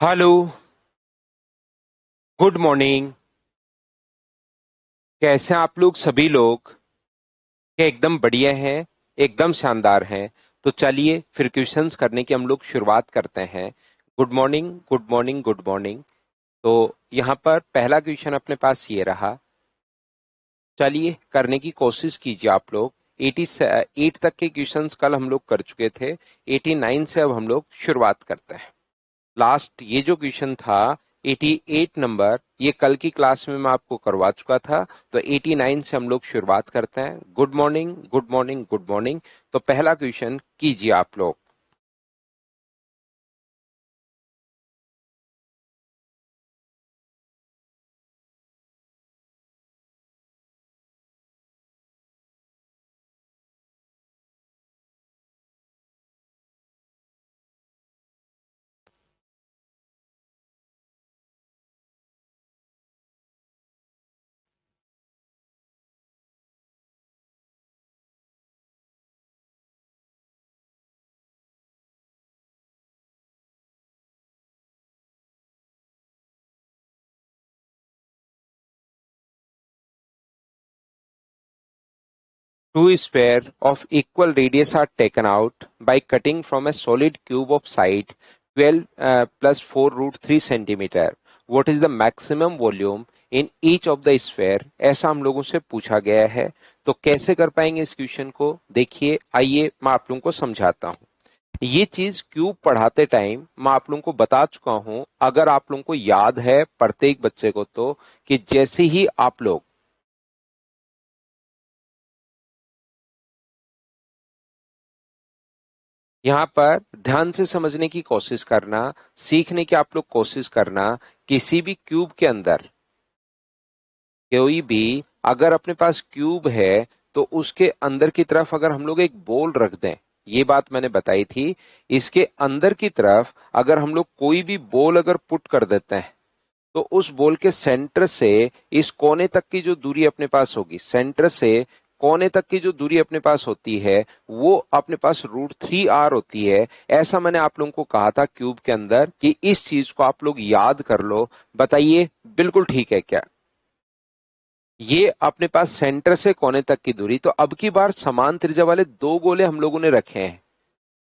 Hello. Good morning. कैसे हैं आप लोग सभी लोग? क्या एकदम बढ़िया हैं? एकदम शानदार हैं। तो चलिए फिर क्वेश्चंस करने की हम लोग शुरुआत करते हैं। Good morning, good morning, good morning. तो यहाँ पर पहला क्वेश्चन अपने पास ये रहा। चलिए करने की कोशिश कीजिए आप लोग। 88 तक के क्वेश्चंस कल हम लोग कर चुके थे। 89 से अब हम लोग शुरुआत करते हैं। लास्ट ये जो क्वेश्चन था 88 नंबर, ये कल की क्लास में मैं आपको करवा चुका था। तो 89 से हम लोग शुरुआत करते हैं। Good morning, good morning, good morning. तो पहला क्वेश्चन कीजिए आप लोग। Two spheres of equal radius are taken out by cutting from a solid cube of side 12 plus 4 root 3 centimeter. What is the maximum volume in each of the sphere? ऐसा हम लोगों से पूछा गया है। तो कैसे कर पाएंगे इस क्वेश्चन को? देखिए, आइए मैं आप लोगों को समझाता हूँ। ये चीज क्यूब पढ़ाते टाइम मैं आप लोगों को बता चुका हूं, अगर आप लोगों को याद है प्रत्येक बच्चे को, तो कि जैसे ही आप लोग यहाँ पर ध्यान से समझने की कोशिश करना, सीखने की आप लोग कोशिश करना। किसी भी क्यूब के अंदर कोई भी अगर अपने पास क्यूब है तो उसके अंदर की तरफ अगर हम लोग एक बॉल रख दें, ये बात मैंने बताई थी। इसके अंदर की तरफ अगर हम लोग कोई भी बॉल अगर पुट कर देते हैं तो उस बॉल के सेंटर से इस कोने तक की जो दूरी अपने पास होगी, सेंटर से कोने तक की जो दूरी अपने पास होती है, वो अपने पास √3r होती है। ऐसा मैंने आप लोगों को कहा था क्यूब के अंदर कि इस चीज को आप लोग याद कर लो। बताइए, बिल्कुल ठीक है क्या? ये अपने पास सेंटर से कोने तक की दूरी। तो अब की बार समान त्रिज्या वाले दो गोले हम लोगों ने रखे हैं।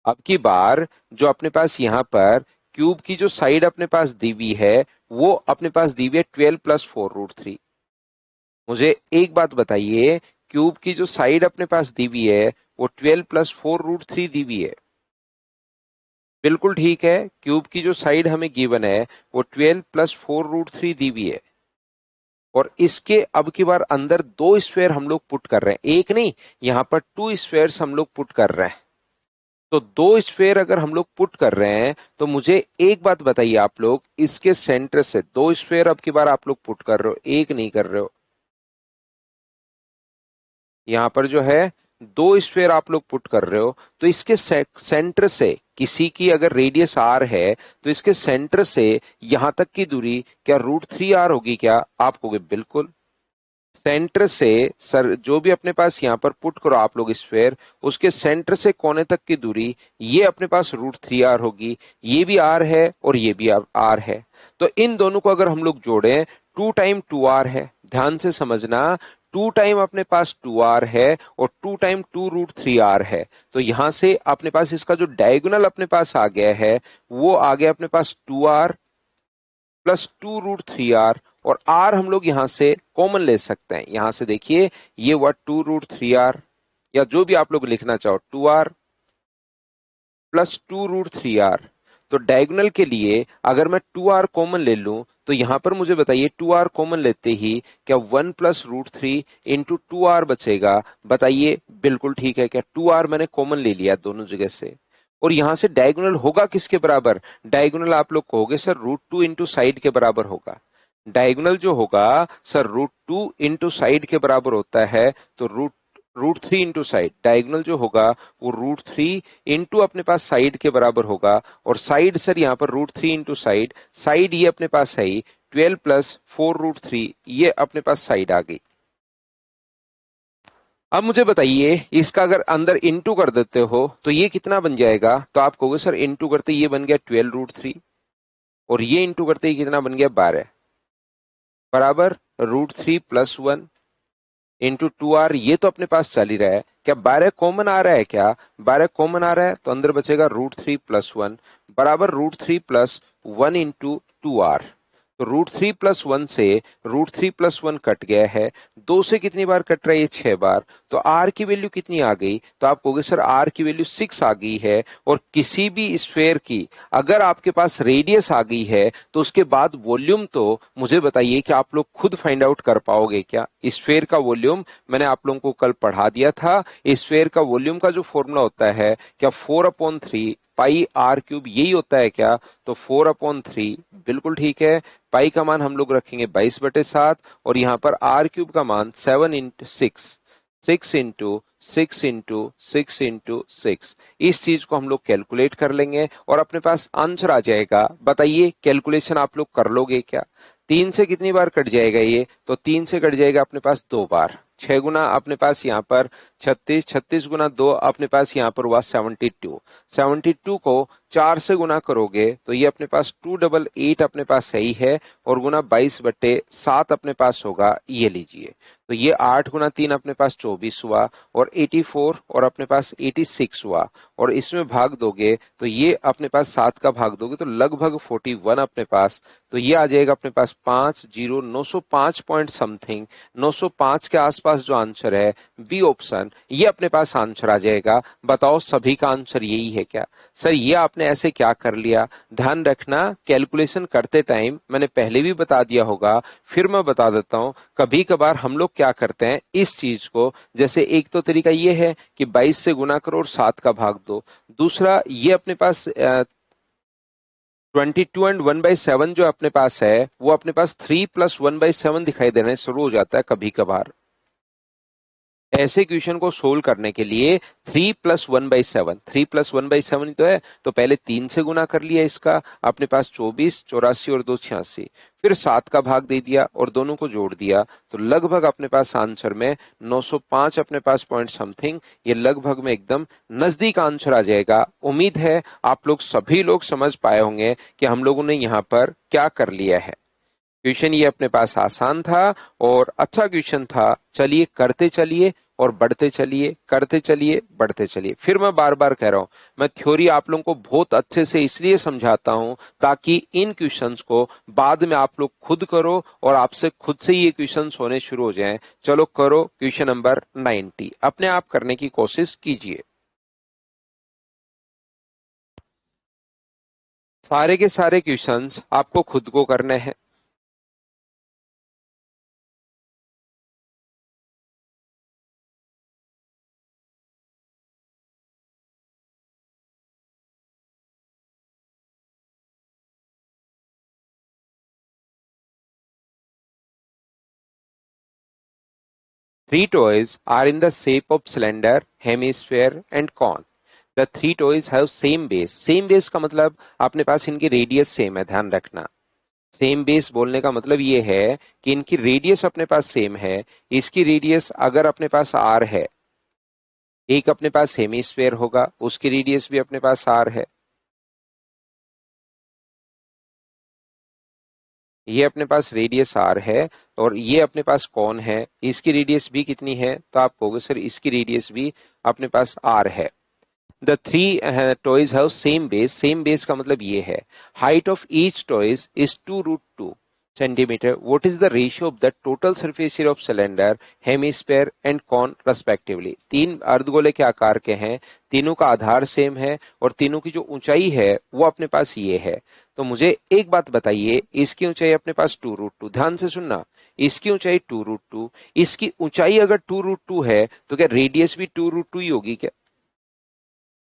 अब की बार जो अपने पास यहां पर क्यूब की जो साइड अपने पास दी हुई है, वो अपने पास दी हुई है 12 प्लस 4 √3। मुझे एक बात बताइए, क्यूब की जो साइड अपने पास दी हुई है वो 12 प्लस 4 √3 दी हुई है। बिल्कुल ठीक है, क्यूब की जो साइड हमें गिवन है वो 12 प्लस 4 √3 दी हुई है। और इसके अब की बार अंदर दो स्फेयर हम लोग पुट कर रहे हैं, एक नहीं, यहां पर टू स्फेयर्स हम लोग पुट कर रहे हैं। तो दो स्फेयर अगर हम लोग पुट कर रहे हैं तो मुझे एक बात बताइए आप लोग, इसके सेंटर से दो स्फेयर अब की बार आप लोग पुट कर रहे हो, एक नहीं कर रहे हो। यहां पर जो है दो स्फेयर आप लोग पुट कर रहे हो, तो इसके सेंटर से किसी की अगर रेडियस आर है तो इसके सेंटर से यहां तक की दूरी क्या √3r होगी क्या? आप कहोगे बिल्कुल। सेंटर से सर जो भी अपने पास यहां पर पुट करो आप लोग स्फेयर, उसके सेंटर से कोने तक की दूरी ये अपने पास √3r होगी। ये भी r है और ये भी r है। तो इन दोनों को अगर हम लोग जोड़ें, 2 टाइम 2r है। ध्यान से समझना, 2 टाइम अपने पास 2r है और 2 टाइम 2 √3r है। तो यहां से अपने पास इसका जो डायगोनल अपने पास आ गया है, वो आ गया अपने पास 2r प्लस 2 √3r। और r हम लोग यहां से कॉमन ले सकते हैं। यहां से देखिए, ये हुआ 2 √3r, या जो भी आप लोग लिखना चाहो, 2r प्लस 2 √3r। तो डायगोनल के लिए अगर मैं 2r कॉमन ले लूं तो यहां पर मुझे बताइए 2r कॉमन लेते ही क्या 1 प्लस √3 इंटू 2r बचेगा? बताइए, बिल्कुल ठीक है क्या? 2r मैंने कॉमन ले लिया दोनों जगह से। और यहां से डायगोनल होगा किसके बराबर? डायगोनल आप लोग कहोगे सर √2 इंटू साइड के बराबर होगा। डायगोनल जो होगा सर √2 इंटू साइड के बराबर होता है। तो √3 इंटू साइड, डायगोनल जो होगा वो √3 इंटू अपने पास साइड के बराबर होगा। और साइड सर यहाँ पर √3 इंटू साइड, साइड ये अपने पास है ही 12 प्लस 4 √3, ये अपने पास साइड आ गई। अब मुझे बताइए, इसका अगर अंदर इंटू कर देते हो तो ये कितना बन जाएगा? तो आप कहोगे सर इंटू करते ये बन गया 12 √3। और ये इंटू करते ही कितना बन गया 12 बराबर √3 + 1 इंटू 2r। ये तो अपने पास चल ही रहा है। क्या 12 कॉमन आ रहा है? क्या 12 कॉमन आ रहा है? तो अंदर बचेगा √3 + 1 बराबर √3 + 1 इंटू 2r। तो √3 + 1 से √3 + 1 कट गया है। 2 से कितनी बार कट रहा है? ये 6 बार। तो r की वैल्यू कितनी आ गई? तो आप कहोगे सर r की वैल्यू 6 आ गई है। और किसी भी स्फेयर की अगर आपके पास रेडियस आ गई है तो उसके बाद वॉल्यूम तो मुझे बताइए कि आप लोग खुद फाइंड आउट कर पाओगे क्या? स्फेयर का वॉल्यूम मैंने आप लोगों को कल पढ़ा दिया था। स्फेयर का वॉल्यूम का जो फॉर्मूला होता है क्या 4/3 पाई r³ यही होता है क्या? तो 4/3 बिल्कुल ठीक है। पाई का मान हम लोग रखेंगे 22/7 और यहां पर r³ का मान 7 इंटू 6 6 इंटू 6 इंटू 6 इंटू 6। इस चीज को हम लोग कैलकुलेट कर लेंगे और अपने पास आंसर आ जाएगा। बताइए कैलकुलेशन आप लोग कर लोगे क्या? 3 से कितनी बार कट जाएगा ये? तो 3 से कट जाएगा अपने पास 2 बार। 6 गुना अपने पास यहाँ पर 36, 36 गुना 2 अपने पास यहाँ पर हुआ 72। 72 को 4 से गुना करोगे तो ये अपने पास 288 अपने पास सही है और गुना 22/7 अपने पास होगा। ये लीजिए तो ये 8 गुना 3 अपने पास 24 हुआ और 84 और अपने पास 86 हुआ और इसमें भाग दोगे तो ये अपने पास 7 का भाग दोगे तो लगभग 41 अपने पास। तो ये आ जाएगा अपने पास 905 पॉइंट समथिंग 905 के आसपास जो आंसर है बी ऑप्शन ये अपने पास आंसर आ जाएगा। बताओ सभी का आंसर यही है क्या? सर ये आपने ऐसे क्या कर लिया? ध्यान रखना कैलकुलेशन करते टाइम मैंने पहले भी बता दिया होगा फिर मैं बता देता हूं। कभी कभार हम लोग क्या करते हैं इस चीज को, जैसे एक तो तरीका ये है कि 22 से गुना करो और 7 का भाग दो। दूसरा ये अपने पास 22 एंड 1/7 जो अपने पास है वो अपने पास 3 + 1/7 दिखाई देने शुरू हो जाता है कभी कभार। ऐसे क्वेश्चन को सोल्व करने के लिए 3 + 1/7 3 + 1/7 तो है तो पहले 3 से गुना कर लिया इसका अपने पास 24, 84 और 2 86। फिर 7 का भाग दे दिया और दोनों को जोड़ दिया तो लगभग अपने पास आंसर में 905 अपने पास पॉइंट समथिंग ये लगभग में एकदम नजदीक आंसर आ जाएगा। उम्मीद है आप लोग सभी लोग समझ पाए होंगे कि हम लोगों ने यहाँ पर क्या कर लिया है। क्वेश्चन ये अपने पास आसान था और अच्छा क्वेश्चन था। चलिए करते चलिए और बढ़ते चलिए, करते चलिए बढ़ते चलिए। फिर मैं बार बार कह रहा हूं मैं थ्योरी आप लोगों को बहुत अच्छे से इसलिए समझाता हूं ताकि इन क्वेश्चंस को बाद में आप लोग खुद करो और आपसे खुद से ये क्वेश्चंस होने शुरू हो जाएं। चलो करो क्वेश्चन नंबर 90 अपने आप करने की कोशिश कीजिए। सारे के सारे क्वेश्चंस आपको खुद को करने हैं। Three toys are in the shape of cylinder, hemisphere and cone. The three toys have same base. Same base का मतलब अपने पास इनकी रेडियस सेम है, ध्यान रखना। सेम बेस बोलने का मतलब ये है कि इनकी रेडियस अपने पास सेम है। इसकी रेडियस अगर अपने पास r है, एक अपने पास हेमिस्फेयर होगा उसकी रेडियस भी अपने पास r है। ये अपने पास रेडियस r है और ये अपने पास कौन है, इसकी रेडियस भी कितनी है? तो आप कहोगे सर इसकी रेडियस भी अपने पास r है। The three toys have same base. Same base का मतलब ये है height of each toys is 2√2 centimetre. What is the ratio of the total surface area of cylinder, hemisphere and cone respectively. तीन अर्धगोले के आकार के हैं, तीनों का आधार सेम है और तीनों की जो ऊंचाई है वो अपने पास ये है। तो मुझे एक बात बताइए, इसकी ऊंचाई अपने पास 2√2, ध्यान से सुनना, इसकी ऊंचाई 2√2, इसकी ऊंचाई अगर 2√2 है तो क्या रेडियस भी 2√2 ही होगी क्या?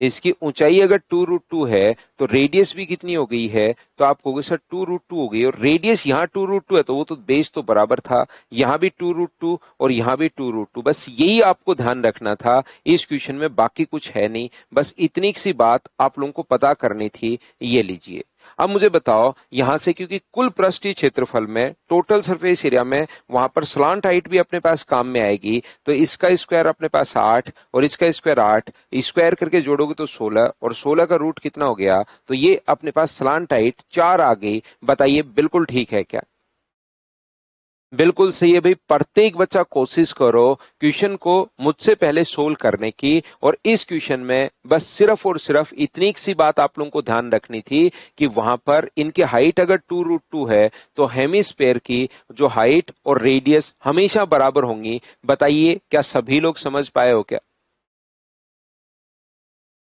इसकी ऊंचाई अगर 2√2 है तो रेडियस भी कितनी हो गई है? तो आप कहोगे सर 2√2 हो गई और रेडियस यहाँ 2√2 है तो वो तो बेस तो बराबर था, यहाँ भी 2√2 और यहाँ भी 2√2। बस यही आपको ध्यान रखना था इस क्वेश्चन में, बाकी कुछ है नहीं। बस इतनी सी बात आप लोगों को पता करनी थी। ये लीजिए अब मुझे बताओ यहां से, क्योंकि कुल पृष्ठीय क्षेत्रफल में, टोटल सरफेस एरिया में, वहां पर स्लांट हाइट भी अपने पास काम में आएगी, तो इसका स्क्वायर अपने पास 8 और इसका स्क्वायर 8, स्क्वायर करके जोड़ोगे तो 16, और 16 का रूट कितना हो गया, तो ये अपने पास स्लांट हाइट 4 आ गई। बताइए बिल्कुल ठीक है क्या? बिल्कुल सही है भाई। प्रत्येक बच्चा कोशिश करो क्वेश्चन को मुझसे पहले सोल्व करने की, और इस क्वेश्चन में बस सिर्फ और सिर्फ इतनी सी बात आप लोगों को ध्यान रखनी थी कि वहां पर इनकी हाइट अगर 2√2 है तो हेमिस्फेयर की जो हाइट और रेडियस हमेशा बराबर होंगी। बताइए क्या सभी लोग समझ पाए हो क्या?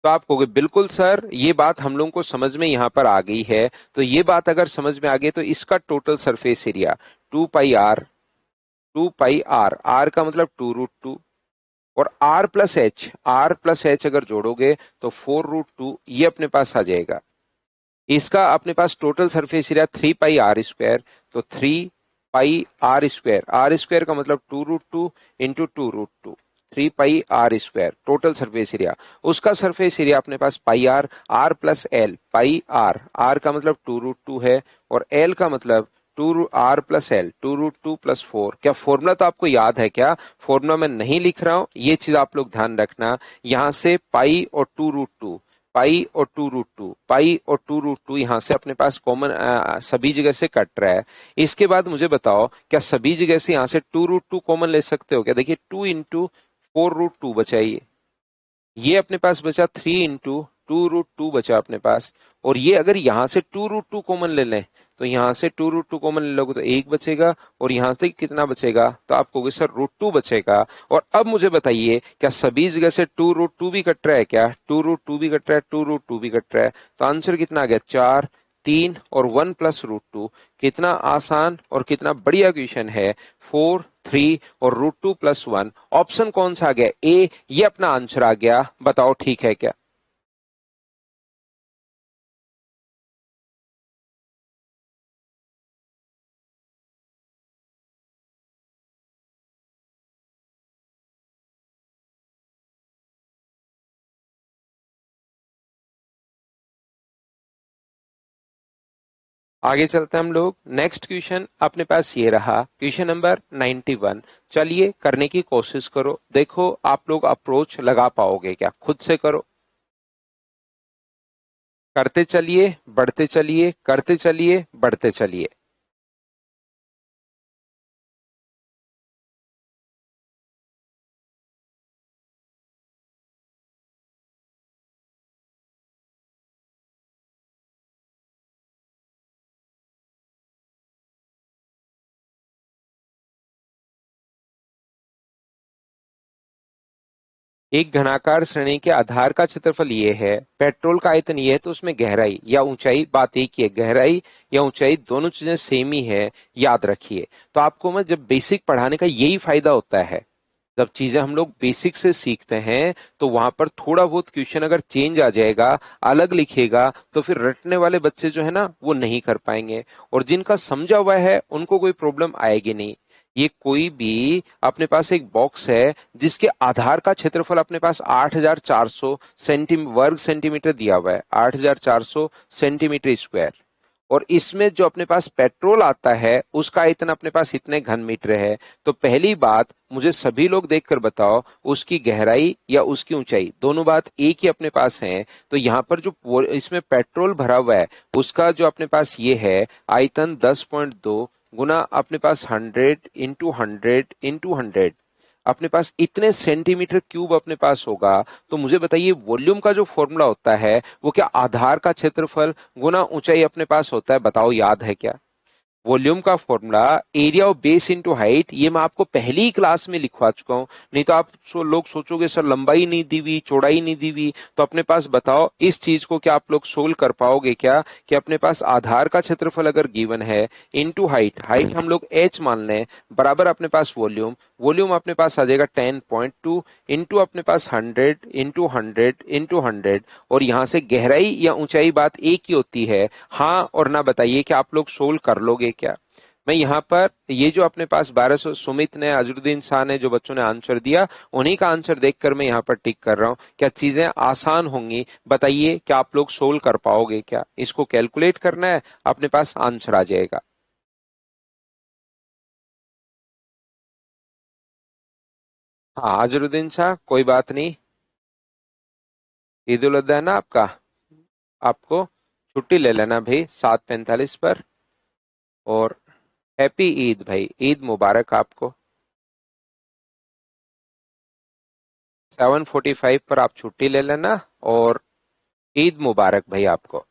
तो आप कहोगे बिल्कुल सर, ये बात हम लोगों को समझ में यहां पर आ गई है। तो ये बात अगर समझ में आ गई तो इसका total surface area 2 pi r, 2 pi r, r का मतलब 2√2, और R+H अगर जोड़ोगे तो 4√2, ये अपने पास आ जाएगा। इसका अपने पास total surface area 3 pi R square, तो 3 pi R square, R square का मतलब 2√2 into 2√2, 3 pi R square total surface area. उसका सरफेस एरिया अपने पास पाई आर+L, पाई आर का मतलब 2√2 है, और L का मतलब 2R+L, 2√2+4। क्या फॉर्मूला तो आपको याद है क्या? फॉर्मूला मैं नहीं लिख रहा हूं, ये चीज आप लोग ध्यान रखना। यहां से पाई और 2√2, पाई और 2√2, पाई और 2√2 यहां से अपने पास कॉमन सभी जगह से कट रहा है। इसके बाद मुझे बताओ क्या सभी जगह से यहां से 2√2 कॉमन ले सकते हो क्या? देखिए 2 इंटू 4√2 बचा, ये अपने पास बचा 3 इंटू 2√2 बचा अपने पास। और ये अगर यहां से 2√2 कॉमन ले लें, तो यहां से 2√2 कॉमन ले लोगे तो 1 बचेगा, और यहां से कितना बचेगा, तो आप कहोगे सर √2 बचेगा। और अब मुझे बताइए क्या सभी जगह से 2√2 भी कट रहा है क्या? 2√2 भी कट रहा है, 2√2 भी कट रहा है, तो आंसर कितना आ गया? 4, 3 और 1+√2। कितना आसान और कितना बढ़िया क्वेश्चन है। 4, 3 और √2+1, ऑप्शन कौन सा आ गया? ए, ये अपना आंसर आ गया। बताओ ठीक है क्या? आगे चलते हैं हम लोग। नेक्स्ट क्वेश्चन अपने पास ये रहा, क्वेश्चन नंबर 91। चलिए करने की कोशिश करो, देखो आप लोग अप्रोच लगा पाओगे क्या, खुद से करो। करते चलिए, बढ़ते चलिए, करते चलिए, बढ़ते चलिए। एक घनाकार श्रेणी के आधार का क्षेत्रफल ये है, पेट्रोल का आयतन ये है, तो उसमें गहराई या ऊंचाई, बात एक ही है, गहराई या ऊंचाई दोनों चीजें सेम ही है, याद रखिए। तो आपको मैं जब बेसिक पढ़ाने का यही फायदा होता है, जब चीजें हम लोग बेसिक से सीखते हैं तो वहां पर थोड़ा बहुत क्वेश्चन अगर चेंज आ जाएगा, अलग लिखेगा, तो फिर रटने वाले बच्चे जो है ना वो नहीं कर पाएंगे, और जिनका समझा हुआ है उनको कोई प्रॉब्लम आएगी नहीं। ये कोई भी अपने पास एक बॉक्स है जिसके आधार का क्षेत्रफल अपने पास 8400 वर्ग सेंटीमीटर दिया हुआ है, 8400 सेंटीमीटर स्क्वायर, और इसमें जो अपने पास पेट्रोल आता है उसका आयतन अपने पास इतने घन मीटर है। तो पहली बात मुझे सभी लोग देखकर बताओ, उसकी गहराई या उसकी ऊंचाई दोनों बात एक ही अपने पास है। तो यहाँ पर जो इसमें पेट्रोल भरा हुआ है उसका जो अपने पास ये है आयतन 10.2 गुना अपने पास 100 इंटू 100 इंटू 100, अपने पास इतने सेंटीमीटर क्यूब अपने पास होगा। तो मुझे बताइए वॉल्यूम का जो फॉर्मूला होता है वो क्या आधार का क्षेत्रफल गुना ऊंचाई अपने पास होता है? बताओ याद है क्या? वॉल्यूम का formula area of base into height, ये मैं आपको पहली ही क्लास में लिखवा चुका हूं। नहीं तो आप लोग सोचोगे सर लंबाई नहीं दी हुई, चौड़ाई नहीं दी हुई, तो अपने पास बताओ इस चीज को क्या आप लोग सोल्व कर पाओगे क्या, कि अपने पास आधार का क्षेत्रफल अगर गिवन है इनटू हाइट, हाइट हम लोग h मान लें, बराबर अपने पास वॉल्यूम, वॉल्यूम अपने पास आ जाएगा 10.2 इंटू अपने पास 100 इंटू 100 इंटू 100, और यहां से गहराई या ऊंचाई बात एक ही होती है। हाँ और ना बताइए कि आप लोग सोल्व कर लोगे क्या? मैं यहाँ पर ये जो अपने पास 1200 सुमित ने, अजरुद्दीन शाह ने, जो बच्चों ने आंसर दिया, उन्हीं का आंसर देखकर मैं यहाँ पर टिक कर रहा हूँ। क्या चीजें आसान होंगी? बताइए, क्या आप लोग सोल्व कर पाओगे? क्या इसको कैलकुलेट करना है, अपने पास आंसर आ जाएगा। हाँ अजरुद्दीन शाह, कोई बात नहीं। ईद उल अजहा है ना आपका, आपको छुट्टी ले लेना भाई 7:45 पर। और हैप्पी ईद भाई, ईद मुबारक आपको। 7:45 पर आप छुट्टी ले लेना, और ईद मुबारक भाई आपको।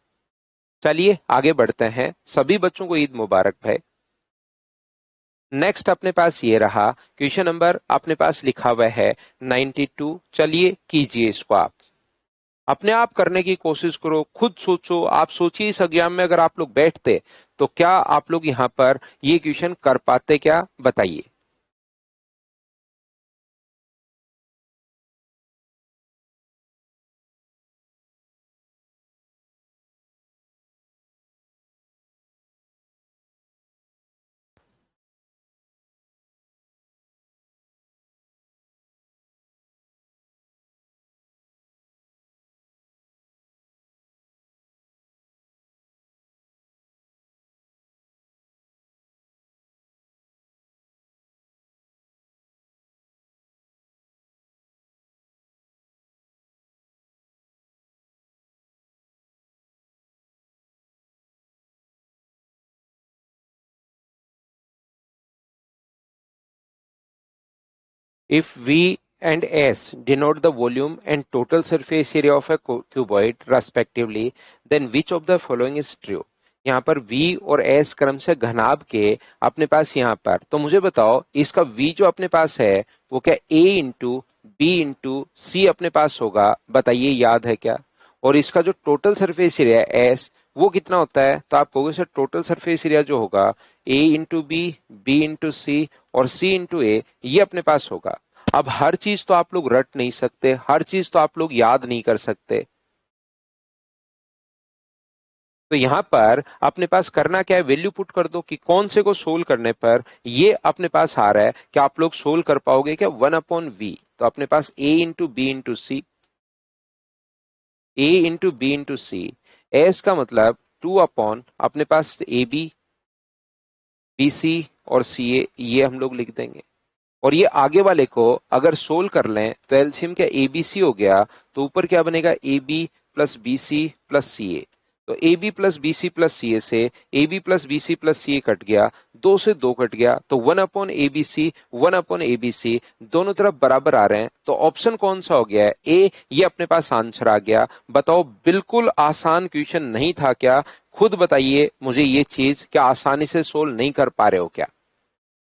चलिए आगे बढ़ते हैं, सभी बच्चों को ईद मुबारक भाई। नेक्स्ट अपने पास ये रहा क्वेश्चन नंबर, अपने पास लिखा हुआ है 92। चलिए कीजिए इसको आप, अपने आप करने की कोशिश करो, खुद सोचो। आप सोचिए, इस एग्जाम में अगर आप लोग बैठते तो क्या आप लोग यहां पर ये क्वेश्चन कर पाते? क्या बताइए। If V and S denote the volume and total surface area of a cuboid respectively, then which of the following is true? यहाँ पर V और S क्रम से घनाभ के अपने पास यहाँ पर, तो मुझे बताओ इसका V जो अपने पास है वो क्या A इंटू बी इंटू सी अपने पास होगा? बताइए, याद है क्या? और इसका जो टोटल सरफेस एरिया है S, वो कितना होता है? तो आप कहोगे सर टोटल सरफेस एरिया जो होगा A इंटू बी इंटू सी और सी इंटू ए, ये अपने पास होगा। अब हर चीज तो आप लोग रट नहीं सकते, हर चीज तो आप लोग याद नहीं कर सकते। तो यहां पर अपने पास करना क्या है, वैल्यू पुट कर दो कि कौन से को सोल्व करने पर ये अपने पास आ रहा है। क्या आप लोग सोल्व कर पाओगे? क्या 1/v, तो अपने पास a into B into C, A into B into C, S का मतलब 2 अपने पास ए बी सी और सी ए, ये हम लोग लिख देंगे। और ये आगे वाले को अगर सोल्व कर लें तो एलसीएम क्या एबीसी हो गया, तो ऊपर क्या बनेगा, A B plus B C plus C A. तो A B plus B C plus C A से A B plus B C plus C A cut गया, दो से दो कट गया, तो 1/ABC 1/ABC दोनों तरफ बराबर आ रहे हैं। तो ऑप्शन कौन सा हो गया है? ए, ये अपने पास आंसर आ गया। बताओ, बिल्कुल आसान क्वेश्चन नहीं था क्या? खुद बताइए मुझे, ये चीज क्या आसानी से सोल्व नहीं कर पा रहे हो क्या?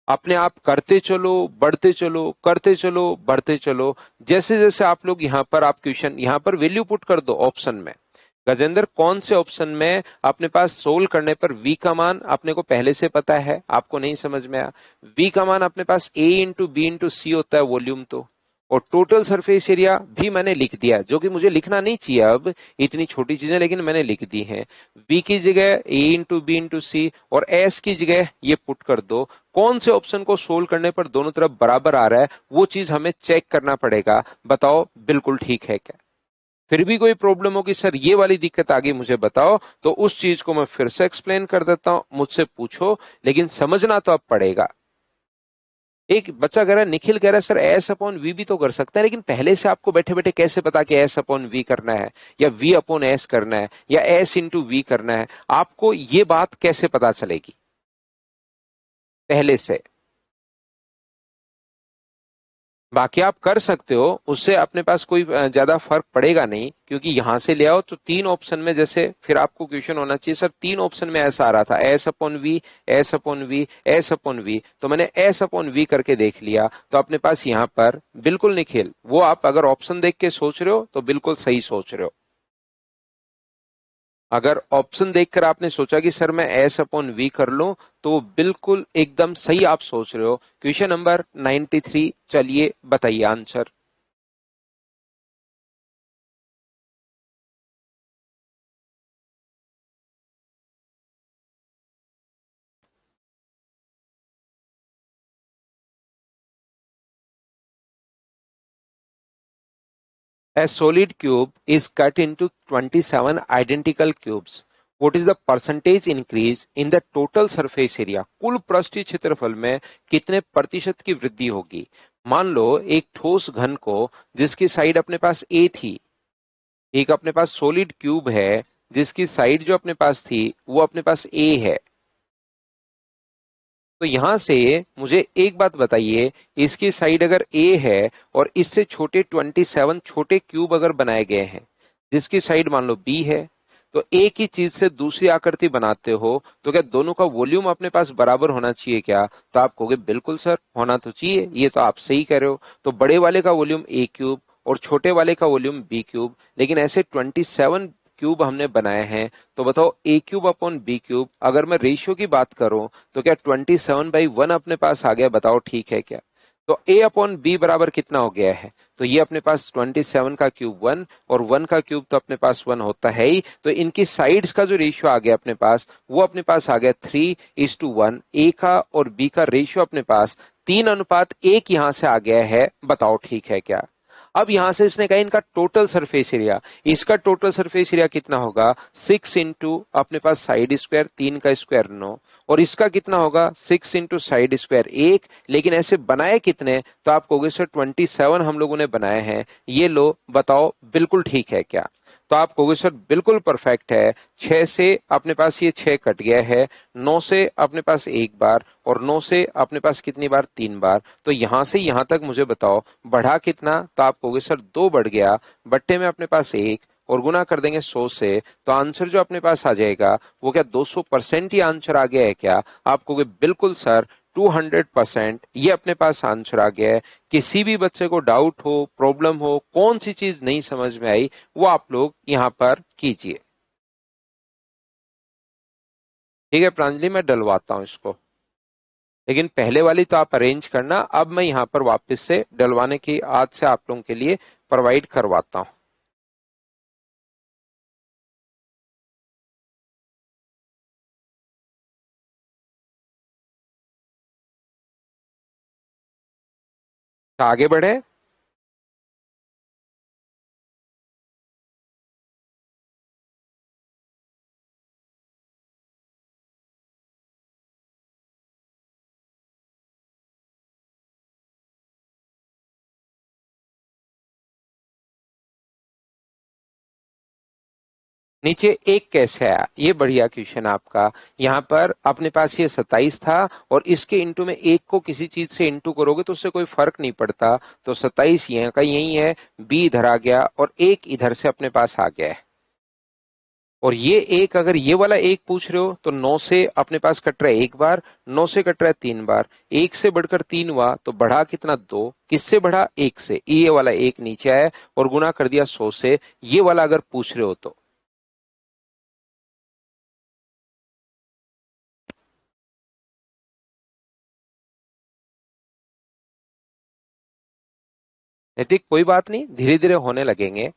अपने आप करते चलो, बढ़ते चलो, करते चलो, बढ़ते चलो। जैसे जैसे आप लोग यहां पर, आप क्वेश्चन यहां पर वैल्यू पुट कर दो ऑप्शन में। गजेंद्र, कौन से ऑप्शन में अपने पास सोल्व करने पर v का मान अपने को पहले से पता है? आपको नहीं समझ में आया? v का मान अपने पास a इंटू बी इंटू सी होता है, वॉल्यूम तो। और टोटल सरफेस एरिया भी मैंने लिख दिया, जो कि मुझे लिखना नहीं चाहिए अब, इतनी छोटी चीजें, लेकिन मैंने लिख दी हैं। v की जगह a इंटू बी इंटू सी और s की जगह ये पुट कर दो। कौन से ऑप्शन को सोल्व करने पर दोनों तरफ बराबर आ रहा है, वो चीज हमें चेक करना पड़ेगा। बताओ, बिल्कुल ठीक है क्या? फिर भी कोई प्रॉब्लम हो कि सर ये वाली दिक्कत आ गई, मुझे बताओ, तो उस चीज को मैं फिर से एक्सप्लेन कर देता हूं, मुझसे पूछो, लेकिन समझना तो अब पड़ेगा। एक बच्चा कह रहा है, निखिल कह रहा है सर एस अपॉन वी भी तो कर सकता है, लेकिन पहले से आपको बैठे बैठे कैसे पता कि एस अपॉन वी करना है, या वी अपॉन एस करना है, या एस इंटू वी करना है? आपको ये बात कैसे पता चलेगी पहले से? बाकी आप कर सकते हो, उससे अपने पास कोई ज्यादा फर्क पड़ेगा नहीं, क्योंकि यहां से ले आओ तो तीन ऑप्शन में, जैसे फिर आपको क्वेश्चन होना चाहिए सर तीन ऑप्शन में ऐसा आ रहा था, S upon V, S upon V, S upon V, तो मैंने एस अपॉन वी करके देख लिया। तो अपने पास यहां पर बिल्कुल निखिल, वो आप अगर ऑप्शन देख के सोच रहे हो तो बिल्कुल सही सोच रहे हो। अगर ऑप्शन देखकर आपने सोचा कि सर मैं एस अपॉन वी कर लूं, तो वो बिल्कुल एकदम सही आप सोच रहे हो। क्वेश्चन नंबर 93, चलिए बताइए answer. A solid cube is cut into 27 identical cubes. What is the percentage increase in the total surface area? कुल पृष्ठीय क्षेत्रफल में कितने प्रतिशत की वृद्धि होगी? मान लो एक ठोस घन को जिसकी साइड अपने पास A थी, एक अपने पास सॉलिड क्यूब है जिसकी साइड जो अपने पास थी वो अपने पास A है। तो यहां से मुझे एक बात बताइए, इसकी साइड अगर A है और इससे छोटे 27 छोटे क्यूब अगर बनाए गए हैं जिसकी साइड मान लो B है, तो एक ही चीज से दूसरी आकृति बनाते हो तो क्या दोनों का वॉल्यूम अपने पास बराबर होना चाहिए क्या? तो आप कहोगे बिल्कुल सर होना तो चाहिए, ये तो आप सही कह रहे हो। तो बड़े वाले का वॉल्यूम A क्यूब और छोटे वाले का वॉल्यूम B क्यूब, लेकिन ऐसे 27 क्यूब हमने बनाए हैं। तो बताओ A cube upon B cube, अगर मैं रेशियो की बात करूं तो क्या 27/1 अपने पास आ गया? बताओ ठीक है क्या? तो A अपॉन B बराबर कितना हो गया है? तो ये अपने पास 27 का क्यूब 1 और 1 का क्यूब तो अपने पास 1 होता है ही, तो इनकी साइड्स का जो रेशियो आ गया अपने पास वो अपने पास आ गया 3:1। A का और B का रेशियो अपने पास 3:1 यहां से आ गया है। बताओ ठीक है क्या? अब यहां से इसने कहा इनका टोटल सरफेस एरिया, इसका टोटल सरफेस एरिया कितना होगा? 6 इंटू अपने पास साइड स्क्वायर, 3 का स्क्वायर 9, और इसका कितना होगा? 6 इंटू साइड स्क्वायर 1। लेकिन ऐसे बनाए कितने? तो आप कहोगे सर 27 हम लोगों ने बनाए हैं। ये लो बताओ बिल्कुल ठीक है क्या? तो आप कहोगे सर बिल्कुल परफेक्ट है। 6 से अपने पास ये 6 कट गया है, 9 से अपने पास एक बार, और 9 से अपने पास कितनी बार? 3 बार। तो यहां से यहां तक मुझे बताओ बढ़ा कितना? तो आप कहोगे सर 2 बढ़ गया, बट्टे में अपने पास 1 और गुना कर देंगे 100 से, तो आंसर जो अपने पास आ जाएगा वो क्या 200% ही आंसर आ गया है क्या? आप कहोगे बिल्कुल सर 200% ये अपने पास आंसर आ गया है। किसी भी बच्चे को डाउट हो, प्रॉब्लम हो, कौन सी चीज नहीं समझ में आई, वो आप लोग यहां पर कीजिए। ठीक है प्रांजलि, मैं डलवाता हूं इसको, लेकिन पहले वाली तो आप अरेंज करना, अब मैं यहां पर वापस से डलवाने की आज से आप लोगों के लिए प्रोवाइड करवाता हूं। तो आगे बढ़े। नीचे एक कैसे आया? ये बढ़िया क्वेश्चन आपका। यहाँ पर अपने पास ये 27 था और इसके इंटू में एक को किसी चीज से इंटू करोगे तो उससे कोई फर्क नहीं पड़ता, तो 27 यहाँ का यही है, बी इधर आ गया और एक इधर से अपने पास आ गया है। और ये एक, अगर ये वाला एक पूछ रहे हो तो 9 से अपने पास कट रहा है एक बार, 9 से कट रहा है 3 बार, एक से बढ़कर 3 हुआ तो बढ़ा कितना? 2। किससे बढ़ा? एक से। ये वाला एक नीचे आया और गुना कर दिया 100 से। ये वाला अगर पूछ रहे हो तो नैतिक कोई बात नहीं, धीरे धीरे होने लगेंगे।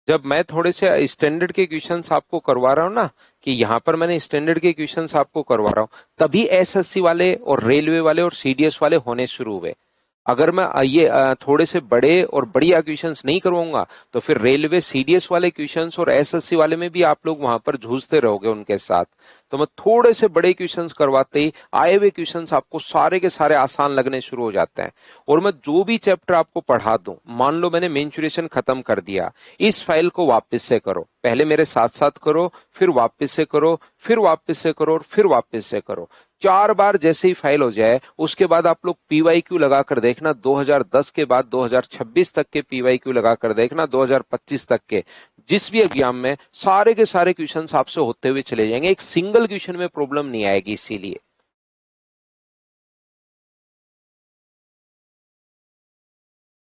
जब मैं थोड़े से स्टैंडर्ड के क्वेश्चंस आपको करवा रहा हूं ना, कि यहां पर मैंने स्टैंडर्ड के क्वेश्चंस आपको करवा रहा हूं, तभी एसएससी वाले और रेलवे वाले और सीडीएस वाले होने शुरू हुए। अगर मैं ये थोड़े से बड़े और बढ़िया क्वेश्चंस नहीं करवाऊंगा तो फिर रेलवे सीडीएस वाले क्वेश्चंस और एसएससी वाले में भी आप लोग वहां पर जूझते रहोगे उनके साथ। तो मैं थोड़े से बड़े क्वेश्चंस करवाते ही आए हुए क्वेश्चंस आपको सारे के सारे आसान लगने शुरू हो जाते हैं। और मैं जो भी चैप्टर आपको पढ़ा दूं, मान लो मैंने मेंचुरेशन खत्म कर दिया, इस फाइल को वापस से करो, पहले मेरे साथ साथ करो, फिर वापस से करो, फिर वापस से करो और फिर वापस से करो। 4 बार जैसे ही फाइल हो जाए उसके बाद आप लोग पीवाईक्यू लगाकर देखना, 2010 के बाद 2026 तक के पीवाईक्यू लगाकर देखना, 2025 तक के जिस भी एग्जाम में सारे के सारे क्वेश्चंस आपसे होते हुए चले जाएंगे, एक सिंगल क्वेश्चन में प्रॉब्लम नहीं आएगी। इसीलिए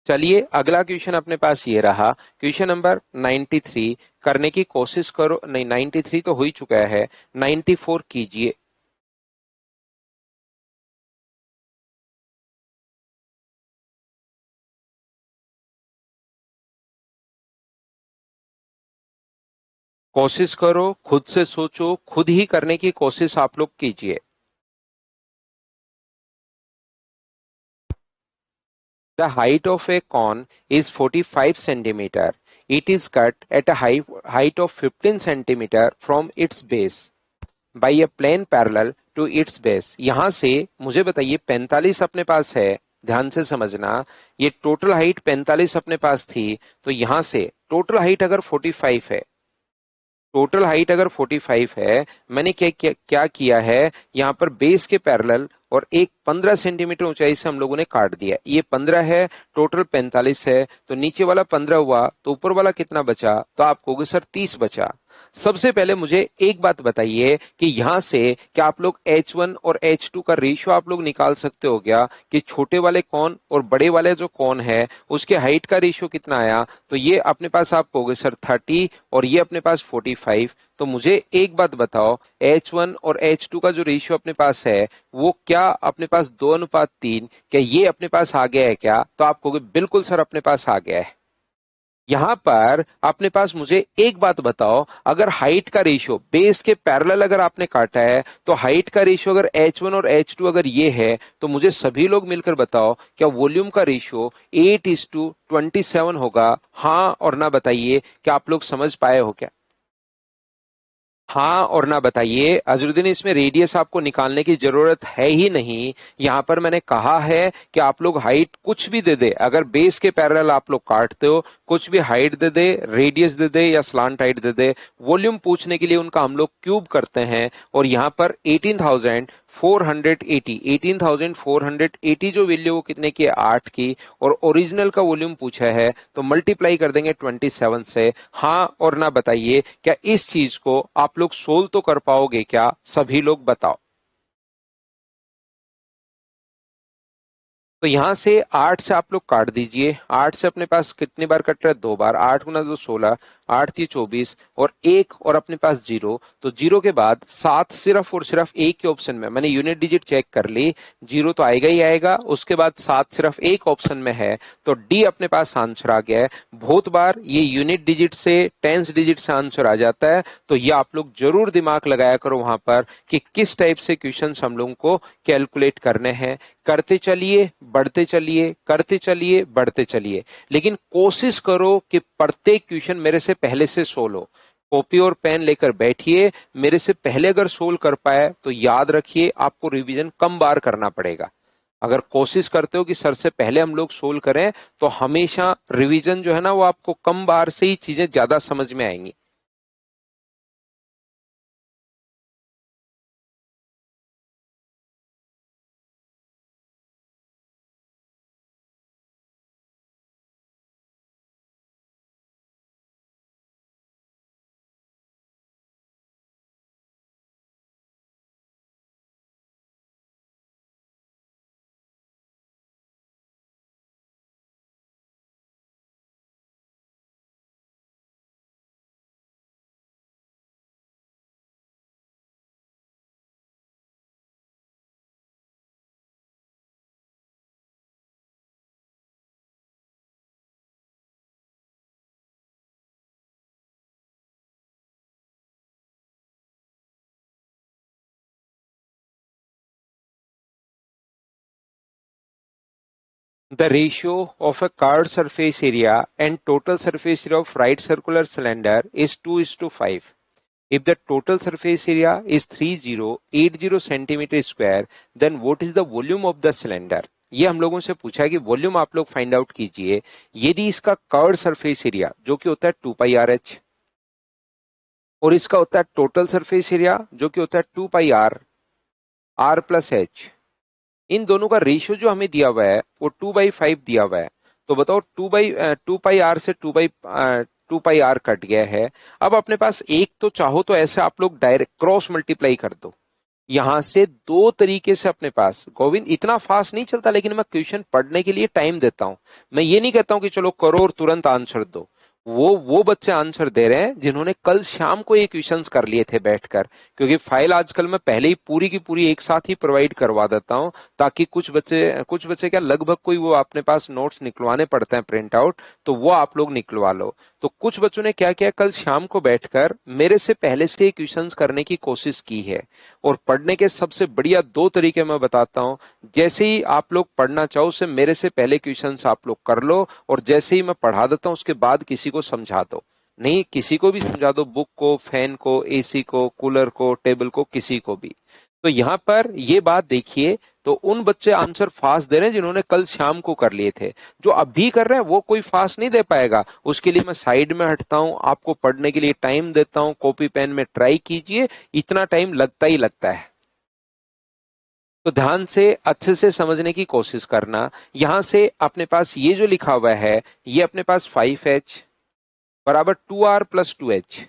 चलिए अगला क्वेश्चन अपने पास ये रहा, क्वेश्चन नंबर 93। करने की कोशिश करो, नहीं 93 तो हो ही चुका है, 94 कीजिए। कोशिश करो, खुद से सोचो, खुद ही करने की कोशिश आप लोग कीजिए। The height of a cone is 45 centimeter. It is cut at a height of 15 centimeter from its base by a plane parallel to its base. यहां से मुझे बताइए 45 अपने पास है, ध्यान से समझना, ये टोटल हाइट 45 अपने पास थी, तो यहां से टोटल हाइट अगर 45 है, टोटल हाइट अगर 45 है, मैंने क्या किया है, यहां पर बेस के पैरेलल और एक 15 सेंटीमीटर ऊंचाई से हम लोगों ने काट दिया। ये 15 है, टोटल 45 है, तो नीचे वाला 15 हुआ, तो ऊपर वाला कितना बचा, तो आप कहोगे सर 30 बचा। सबसे पहले मुझे एक बात बताइए कि यहां से क्या आप लोग H1 और H2 का रेशियो आप लोग निकाल सकते हो क्या, कि छोटे वाले कौन और बड़े वाले जो कौन है उसके हाइट का रेशियो कितना आया, तो ये अपने पास आप कहोगे सर 30 और ये अपने पास 45। तो मुझे एक बात बताओ, H1 और H2 का जो रेशियो अपने पास है वो क्या अपने पास 2:3, क्या ये अपने पास आ गया है क्या, तो आप कहोगे बिल्कुल सर अपने पास आ गया है। यहां पर अपने पास मुझे एक बात बताओ, अगर हाइट का रेशियो बेस के पैरेलल अगर आपने काटा है, तो हाइट का रेशियो अगर H1 और H2 अगर ये है, तो मुझे सभी लोग मिलकर बताओ क्या वॉल्यूम का रेशियो 8:27 होगा? हाँ और ना बताइए, क्या आप लोग समझ पाए हो क्या? हाँ और ना बताइए। अजरुद्दीन, इसमें रेडियस आपको निकालने की जरूरत है ही नहीं। यहां पर मैंने कहा है कि आप लोग हाइट कुछ भी दे दे, अगर बेस के पैरेलल आप लोग काटते हो, कुछ भी हाइट दे दे, रेडियस दे दे या स्लांट हाइट दे दे, वॉल्यूम पूछने के लिए उनका हम लोग क्यूब करते हैं। और यहां पर 18,480 जो वैल्यू वो कितने की है, 8 की, और ओरिजिनल का वॉल्यूम पूछा है तो मल्टीप्लाई कर देंगे 27 से। हाँ और ना बताइए, क्या इस चीज को आप लोग सोल्व तो कर पाओगे क्या, सभी लोग बताओ। तो यहां से 8 से आप लोग काट दीजिए। 8 से अपने पास कितनी बार कट रहा है, 2 बार। 8 × 2 16, 8×3 24 और एक और अपने पास जीरो। तो जीरो के बाद 7 सिर्फ और सिर्फ एक के ऑप्शन में, मैंने यूनिट डिजिट चेक कर ली, जीरो तो आएगा ही आएगा। उसके बाद 7 सिर्फ एक ऑप्शन में है, तो डी अपने पास आंसर आ गया है। बहुत बार ये यूनिट डिजिट से, टेंस डिजिट से आंसर आ जाता है, तो ये आप लोग जरूर दिमाग लगाया करो वहां पर कि किस टाइप से क्वेश्चन हम लोगों को कैलकुलेट करने हैं। करते चलिए, बढ़ते चलिए, करते चलिए, बढ़ते चलिए, लेकिन कोशिश करो कि प्रत्येक क्वेश्चन मेरे से पहले से सोल्व हो। कॉपी और पेन लेकर बैठिए, मेरे से पहले अगर सोल्व कर पाए तो याद रखिए आपको रिवीजन कम बार करना पड़ेगा। अगर कोशिश करते हो कि सर से पहले हम लोग सोल्व करें, तो हमेशा रिवीजन जो है ना वो आपको कम बार से ही चीजें ज्यादा समझ में आएंगी। The ratio of a curved surface area and total surface area of right circular cylinder is 2:5. If the total surface area is 3080 centimeter square, then what is the volume of the cylinder? ये हम लोगों से पूछा है कि volume आप लोग find out कीजिए यदि इसका कर्व्ड सरफेस एरिया जो कि होता है 2πr/h और इसका होता है टोटल सरफेस एरिया जो कि होता है 2πr/r+h। इन दोनों का रेशियो जो हमें दिया हुआ है वो 2/5 दिया हुआ है। तो बताओ 2πr से 2πr कट गया है। अब अपने पास एक तो चाहो तो ऐसे आप लोग डायरेक्ट क्रॉस मल्टीप्लाई कर दो। यहां से दो तरीके से अपने पास, गोविंद इतना फास्ट नहीं चलता, लेकिन मैं क्वेश्चन पढ़ने के लिए टाइम देता हूं। मैं ये नहीं कहता हूं कि चलो करो और तुरंत आंसर दो। वो बच्चे आंसर दे रहे हैं जिन्होंने कल शाम को ये क्वेश्चंस कर लिए थे बैठकर, क्योंकि फाइल आजकल मैं पहले ही पूरी की पूरी एक साथ ही प्रोवाइड करवा देता हूं, ताकि कुछ बच्चे क्या लगभग कोई वो अपने पास नोट्स निकलवाने पड़ते हैं प्रिंट आउट, तो वो आप लोग निकलवा लो। तो कुछ बच्चों ने क्या किया, कल शाम को बैठकर मेरे से पहले से क्वेश्चंस करने की कोशिश की है। और पढ़ने के सबसे बढ़िया दो तरीके मैं बताता हूं। जैसे ही आप लोग पढ़ना चाहो उससे मेरे से पहले क्वेश्चंस आप लोग कर लो, और जैसे ही मैं पढ़ा देता हूं उसके बाद किसी को समझा दो। नहीं, किसी को भी समझा दो, बुक को, फैन को, एसी को, कूलर को, टेबल को, किसी को भी। तो यहां पर ये बात देखिए, तो उन बच्चे आंसर फास्ट दे रहे हैं जिन्होंने कल शाम को कर लिए थे। जो अभी कर रहे हैं वो कोई फास्ट नहीं दे पाएगा, उसके लिए मैं साइड में हटता हूं, आपको पढ़ने के लिए टाइम देता हूं, कॉपी पेन में ट्राई कीजिए, इतना टाइम लगता ही लगता है। तो ध्यान से अच्छे से समझने की कोशिश करना। यहां से अपने पास ये जो लिखा हुआ है, ये अपने पास 5h बराबर 2r प्लस 2h,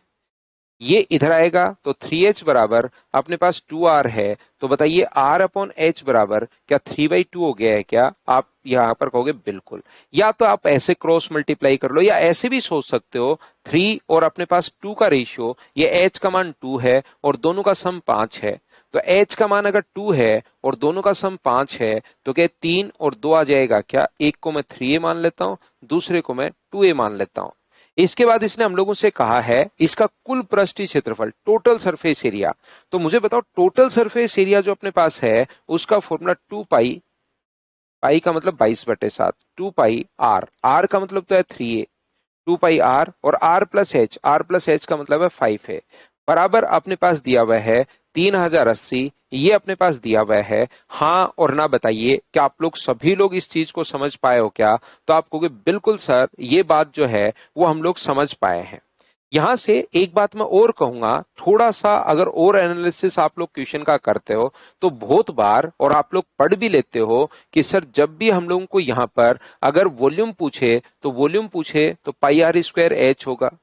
ये इधर आएगा तो 3h बराबर अपने पास 2r है। तो बताइए r अपॉन h बराबर क्या 3/2 हो गया है क्या? आप यहां पर कहोगे बिल्कुल। या तो आप ऐसे क्रॉस मल्टीप्लाई कर लो, या ऐसे भी सोच सकते हो, 3 और अपने पास 2 का रेशियो, ये h का मान 2 है और दोनों का सम 5 है। तो h का मान अगर 2 है और दोनों का सम 5 है, तो क्या 3 और 2 आ जाएगा क्या? एक को मैं 3a मान लेता हूं, दूसरे को मैं 2a मान लेता हूं। इसके बाद इसने हम लोगों से कहा है इसका कुल पृष्ठीय क्षेत्रफल, टोटल सरफेस एरिया। तो मुझे बताओ टोटल सरफेस एरिया जो अपने पास है उसका फॉर्मूला 2 पाई, पाई का मतलब 22/7, 2 पाई आर, आर का मतलब तो है 3a, 2 पाई आर और R plus H, R plus H का मतलब है 5 है, बराबर अपने पास दिया हुआ है 3080। ये अपने पास दिया हुआ है। हाँ और ना बताइए, क्या आप लोग सभी लोग इस चीज को समझ पाए हो क्या? तो आप कहोगे बिल्कुल सर, ये बात जो है वो हम लोग समझ पाए हैं। यहां से एक बात मैं और कहूंगा, थोड़ा सा अगर और एनालिसिस आप लोग क्वेश्चन का करते हो तो बहुत बार, और आप लोग पढ़ भी लेते हो कि सर जब भी हम लोगों को यहां पर अगर वॉल्यूम पूछे तो पाई आर स्क्वायर एच होगा।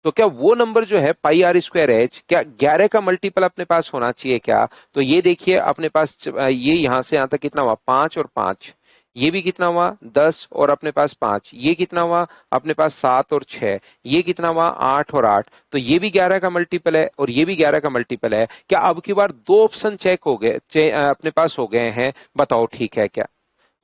तो क्या वो नंबर जो है पाई आर स्क्वायर एच, क्या 11 का मल्टीपल अपने पास होना चाहिए क्या? तो ये देखिए अपने पास ये यहां से यहां तक कितना हुआ, 5 और 5, ये भी कितना हुआ 10 और अपने पास 5, ये कितना हुआ अपने पास 7 और 6, ये कितना हुआ 8 और 8, तो ये भी 11 का मल्टीपल है और ये भी 11 का मल्टीपल है। क्या अब की बार दो ऑप्शन चेक हो गए, अपने पास हो गए हैं? बताओ ठीक है क्या?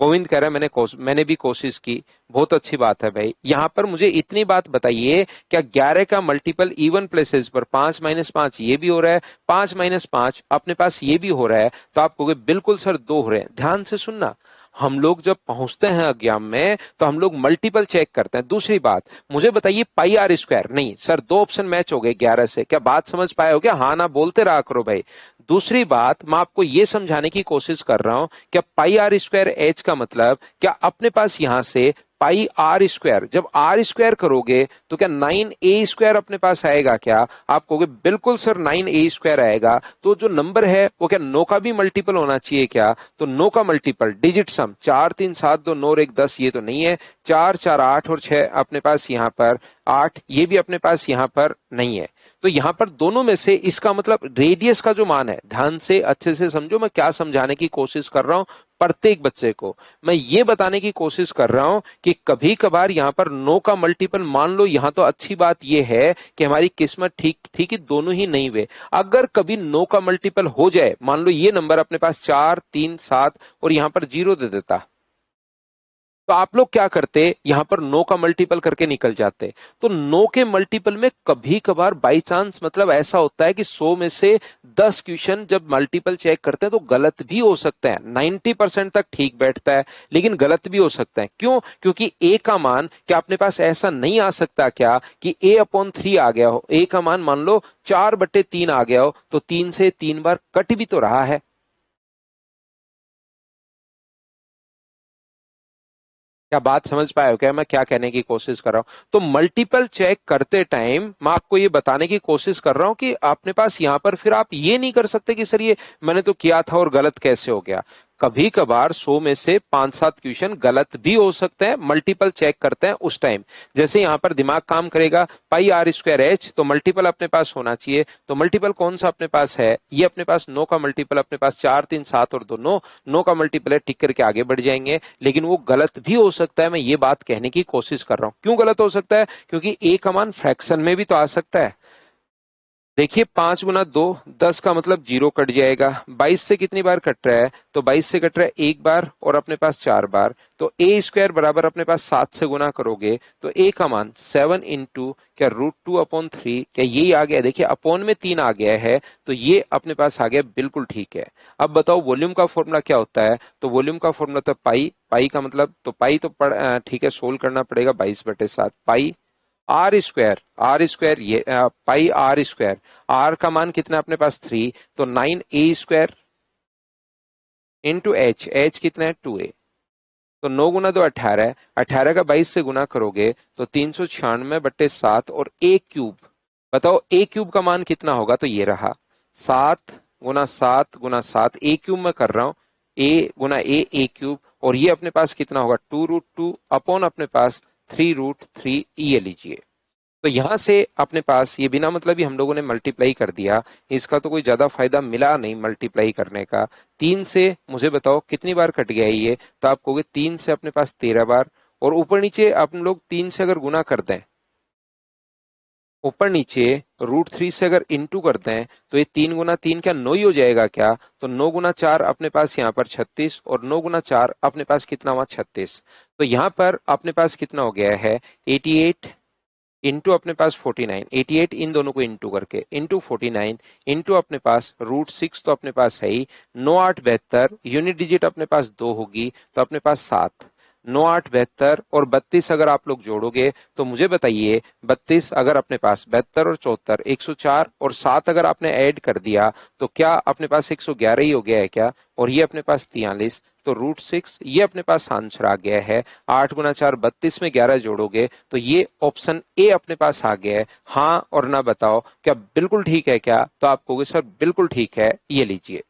गोविंद कह रहा है मैंने भी कोशिश की। बहुत अच्छी बात है भाई। यहां पर मुझे इतनी बात बताइए, क्या 11 का मल्टीपल इवन प्लेसेस पर 5 - 5 ये भी हो रहा है, 5 - 5 अपने पास ये भी हो रहा है? तो आप कहोगे बिल्कुल सर दो हो रहे हैं। ध्यान से सुनना, हम लोग जब पहुंचते हैं एग्जाम में तो हम लोग मल्टीपल चेक करते हैं। दूसरी बात, मुझे बताइए पाई आर स्क्वायर, नहीं सर दो ऑप्शन मैच हो गए 11 से, क्या बात समझ पाए हो क्या? हाँ ना बोलते रहा करो भाई। दूसरी बात मैं आपको यह समझाने की कोशिश कर रहा हूं, क्या पाई आर स्क्वायर एच का मतलब क्या अपने पास यहां से पाई आर स्क्वायर, जब आर स्क्वायर करोगे तो क्या 9a² अपने पास आएगा क्या? आप कहोगे बिल्कुल सर 9a² आएगा। तो जो नंबर है वो क्या 9 का भी मल्टीपल होना चाहिए क्या? तो 9 का मल्टीपल डिजिट सम 4 3 7 2 9 और 1 10, ये तो नहीं है। 4 4 8 और 6 अपने पास यहां पर 8, ये भी अपने पास यहां पर नहीं है। तो यहां पर दोनों में से इसका मतलब रेडियस का जो मान है, ध्यान से अच्छे से समझो मैं क्या समझाने की कोशिश कर रहा हूं। प्रत्येक बच्चे को मैं ये बताने की कोशिश कर रहा हूं कि कभी कभार यहां पर 9 का मल्टीपल मान लो, यहां तो अच्छी बात यह है कि हमारी किस्मत ठीक थी कि दोनों ही नहीं हुए। अगर कभी 9 का मल्टीपल हो जाए, मान लो ये नंबर अपने पास 4 3 7 और यहां पर 0 दे देता, तो आप लोग क्या करते, यहां पर 9 का मल्टीपल करके निकल जाते। तो 9 के मल्टीपल में कभी कभार बाई चांस मतलब ऐसा होता है कि 100 में से 10 क्वेश्चन जब मल्टीपल चेक करते हैं तो गलत भी हो सकते हैं। 90% तक ठीक बैठता है लेकिन गलत भी हो सकता है। क्यों? क्योंकि ए का मान क्या अपने पास ऐसा नहीं आ सकता क्या कि a/3 आ गया हो? ए का मान मान लो 4/3 आ गया हो, तो 3 से 3 बार कट भी तो रहा है। क्या बात समझ पाए हो क्या मैं क्या कहने की कोशिश कर रहा हूं? तो मल्टीपल चेक करते टाइम मैं आपको ये बताने की कोशिश कर रहा हूं कि अपने पास यहां पर फिर आप ये नहीं कर सकते कि सर ये मैंने तो किया था और गलत कैसे हो गया। कभी कभार 100 में से 5-7 क्वेश्चन गलत भी हो सकते हैं, मल्टीपल चेक करते हैं उस टाइम। जैसे यहां पर दिमाग काम करेगा, पाई आर स्क्वायर एच, तो मल्टीपल अपने पास होना चाहिए। तो मल्टीपल कौन सा अपने पास है, ये अपने पास 9 का मल्टीपल अपने पास 4 3 7 और 2 9, 9 का मल्टीपल है, टिक करके आगे बढ़ जाएंगे। लेकिन वो गलत भी हो सकता है, मैं ये बात कहने की कोशिश कर रहा हूं। क्यों गलत हो सकता है? क्योंकि ए का मान फ्रैक्शन में भी तो आ सकता है। देखिए 5 गुना 2, 10 का मतलब 0 कट जाएगा। 22 से कितनी बार कट रहा है? तो 22 से कट रहा है एक बार और अपने पास 4 बार। तो ए स्क्वायर बराबर अपने पास 7 से गुना करोगे तो ए का मान 7 इंटू क्या √2/3, क्या यही आ गया? देखिए अपोन में 3 आ गया है, तो ये अपने पास आ गया, बिल्कुल ठीक है। अब बताओ वॉल्यूम का फॉर्मूला क्या होता है? तो वॉल्यूम का फॉर्मूला तो पाई, पाई का मतलब तो पाई तो ठीक है, सोल्व करना पड़ेगा। 22/7 पाई आर स्क्वायर, आर स्क्वायर ये पाई आर स्क्वायर, आर का मान कितना अपने पास 3, तो 9a² इंटू एच, एच कितना है 2a। तो 9 गुना 2 18, 18 का 22 से गुना करोगे तो 396/7 और a³ बताओ a³ का मान कितना होगा? तो ये रहा 7 गुना 7 गुना 7, a³ में कर रहा हूं, a गुना a³ और ये अपने पास कितना होगा? 2√2 अपॉन अपने पास 3√3, ये लीजिए। तो यहां से अपने पास ये बिना मतलब ही हम लोगों ने मल्टीप्लाई कर दिया। इसका तो कोई ज्यादा फायदा मिला नहीं मल्टीप्लाई करने का। 3 से मुझे बताओ कितनी बार कट गया है ये? तो आप कहोगे 3 से अपने पास 13 बार। और ऊपर नीचे अपन लोग 3 से अगर गुना करते हैं, ऊपर नीचे √3 से अगर इंटू करते हैं, तो ये 3 गुना 3 क्या 9 ही हो जाएगा क्या? तो 9 गुना 4 अपने पास यहाँ पर 36 और 9 गुना 4 अपने पास कितना हुआ? 36। तो यहाँ पर अपने पास कितना हो गया है? 88 इंटू अपने पास 49, 88 इन दोनों को इंटू करके इंटू 49 इंटू अपने पास √6, तो अपने पास है ही 9 8 72, यूनिट डिजिट अपने पास 2 होगी तो अपने पास 7। 9 8 72 और 32 अगर आप लोग जोड़ोगे तो मुझे बताइए 32 अगर अपने पास 72 और 74 104 और 7 अगर आपने ऐड कर दिया तो क्या अपने पास 111 ही हो गया है क्या? और ये अपने पास 43, तो √6 ये अपने पास आंसर आ गया है। 8 गुना 4 32 में 11 जोड़ोगे तो ये ऑप्शन ए अपने पास आ गया है। हाँ और ना बताओ क्या बिल्कुल ठीक है क्या? तो आप कहोगे सर बिल्कुल ठीक है, ये लीजिए।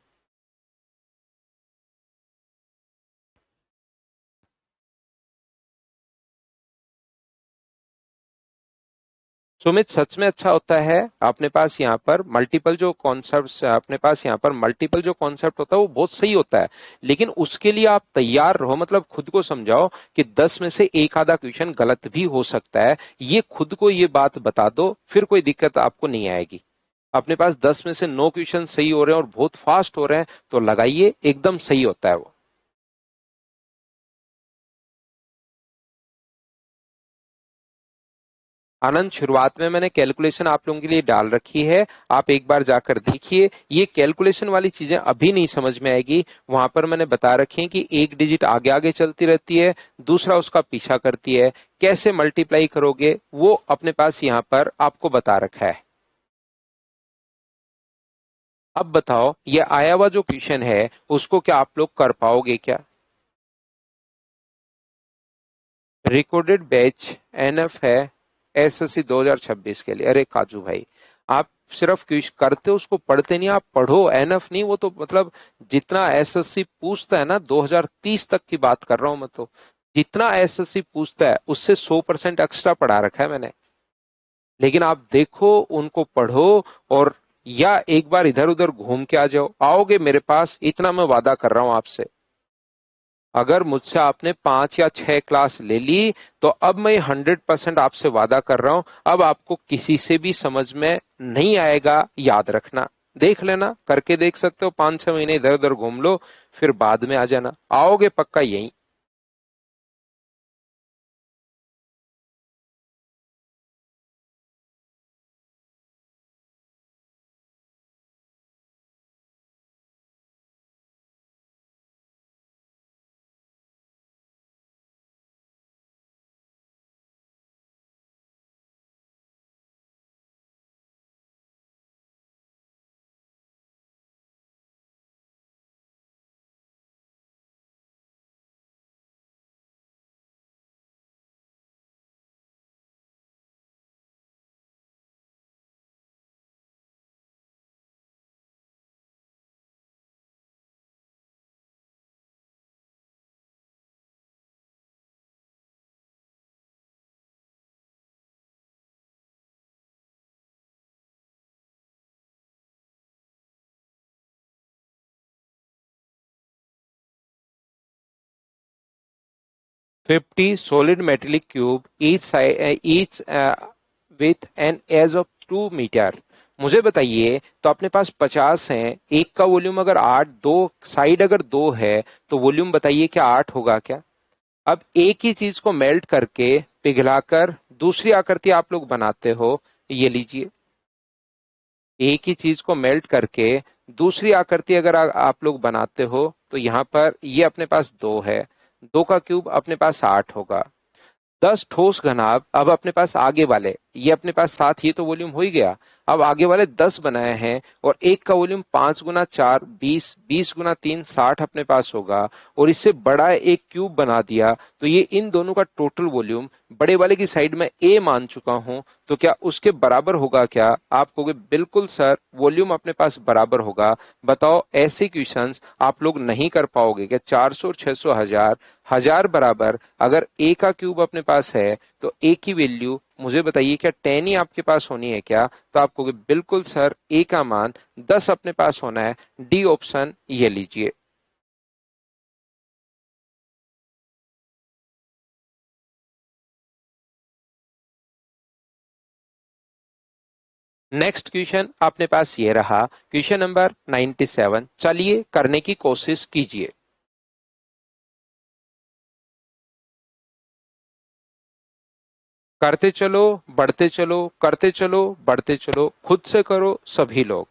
सुमित सच में अच्छा होता है। अपने पास यहाँ पर मल्टीपल जो कॉन्सेप्ट, अपने पास यहाँ पर मल्टीपल जो कॉन्सेप्ट होता है वो बहुत सही होता है। लेकिन उसके लिए आप तैयार रहो, मतलब खुद को समझाओ कि 10 में से एक आधा क्वेश्चन गलत भी हो सकता है। ये खुद को ये बात बता दो, फिर कोई दिक्कत आपको नहीं आएगी। अपने पास 10 में से 9 क्वेश्चन सही हो रहे हैं और बहुत फास्ट हो रहे हैं, तो लगाइए, एकदम सही होता है वो। आनंद, शुरुआत में मैंने कैलकुलेशन आप लोगों के लिए डाल रखी है, आप एक बार जाकर देखिए। ये कैलकुलेशन वाली चीजें अभी नहीं समझ में आएगी। वहां पर मैंने बता रखी है कि एक डिजिट आगे आगे चलती रहती है, दूसरा उसका पीछा करती है। कैसे मल्टीप्लाई करोगे वो अपने पास यहाँ पर आपको बता रखा है। अब बताओ ये आया हुआ जो क्वेश्चन है उसको क्या आप लोग कर पाओगे क्या? रिकॉर्डेड बैच एनएफ है एसएससी 2026 के लिए। अरे काजू भाई, आप सिर्फ क्विज करते हो, उसको पढ़ते नहीं। आप पढ़ो, एनएफ नहीं, वो तो मतलब जितना एसएससी पूछता है ना, 2030 तक की बात कर रहा हूं मैं तो, जितना एसएससी पूछता है उससे 100% एक्स्ट्रा पढ़ा रखा है मैंने। लेकिन आप देखो, उनको पढ़ो, और या एक बार इधर उधर घूम के आ जाओ, आओगे मेरे पास, इतना मैं वादा कर रहा हूं आपसे। अगर मुझसे आपने 5 या 6 क्लास ले ली तो अब मैं 100% आपसे वादा कर रहा हूं, अब आपको किसी से भी समझ में नहीं आएगा, याद रखना। देख लेना, करके देख सकते हो, 5 6 महीने इधर उधर घूम लो, फिर बाद में आ जाना। आओगे पक्का यहीं। 50 solid metallic cube each with an edge of 2 metre. मुझे बताइए, तो अपने पास 50 हैं, एक का वॉल्यूम अगर 8, दो साइड अगर 2 है, तो वॉल्यूम बताइए क्या 8 होगा क्या? अब एक ही चीज को मेल्ट करके पिघलाकर दूसरी आकृति आप लोग बनाते हो, ये लीजिए। एक ही चीज को मेल्ट करके दूसरी आकृति अगर आप लोग बनाते हो, तो यहां पर ये अपने पास 2 है, 2 का क्यूब अपने पास 8 होगा। 10 ठोस घनाभ अब अपने पास आगे वाले, ये अपने पास 7 ही तो वॉल्यूम हो ही गया। अब आगे वाले 10 बनाए हैं और एक का वॉल्यूम 5 गुना 4 20, 20 गुना 3 60 अपने पास होगा, और इससे बड़ा एक क्यूब बना दिया, तो ये इन दोनों का टोटल वॉल्यूम बड़े वाले की साइड में ए मान चुका हूं, तो क्या उसके बराबर होगा क्या? आप कहोगे बिल्कुल सर, वॉल्यूम अपने पास बराबर होगा। बताओ, ऐसे क्वेश्चंस आप लोग नहीं कर पाओगे क्या? 400 600 1000, 1000 बराबर अगर ए का क्यूब अपने पास है, तो ए की वैल्यू मुझे बताइए क्या 10 ही आपके पास होनी है क्या? तो आप कहोगे बिल्कुल सर, ए का मान 10 अपने पास होना है। डी ऑप्शन ये लीजिए। नेक्स्ट क्वेश्चन अपने पास ये रहा, क्वेश्चन नंबर 97। चलिए करने की कोशिश कीजिए। करते चलो, बढ़ते चलो, करते चलो, बढ़ते चलो, खुद से करो सभी लोग।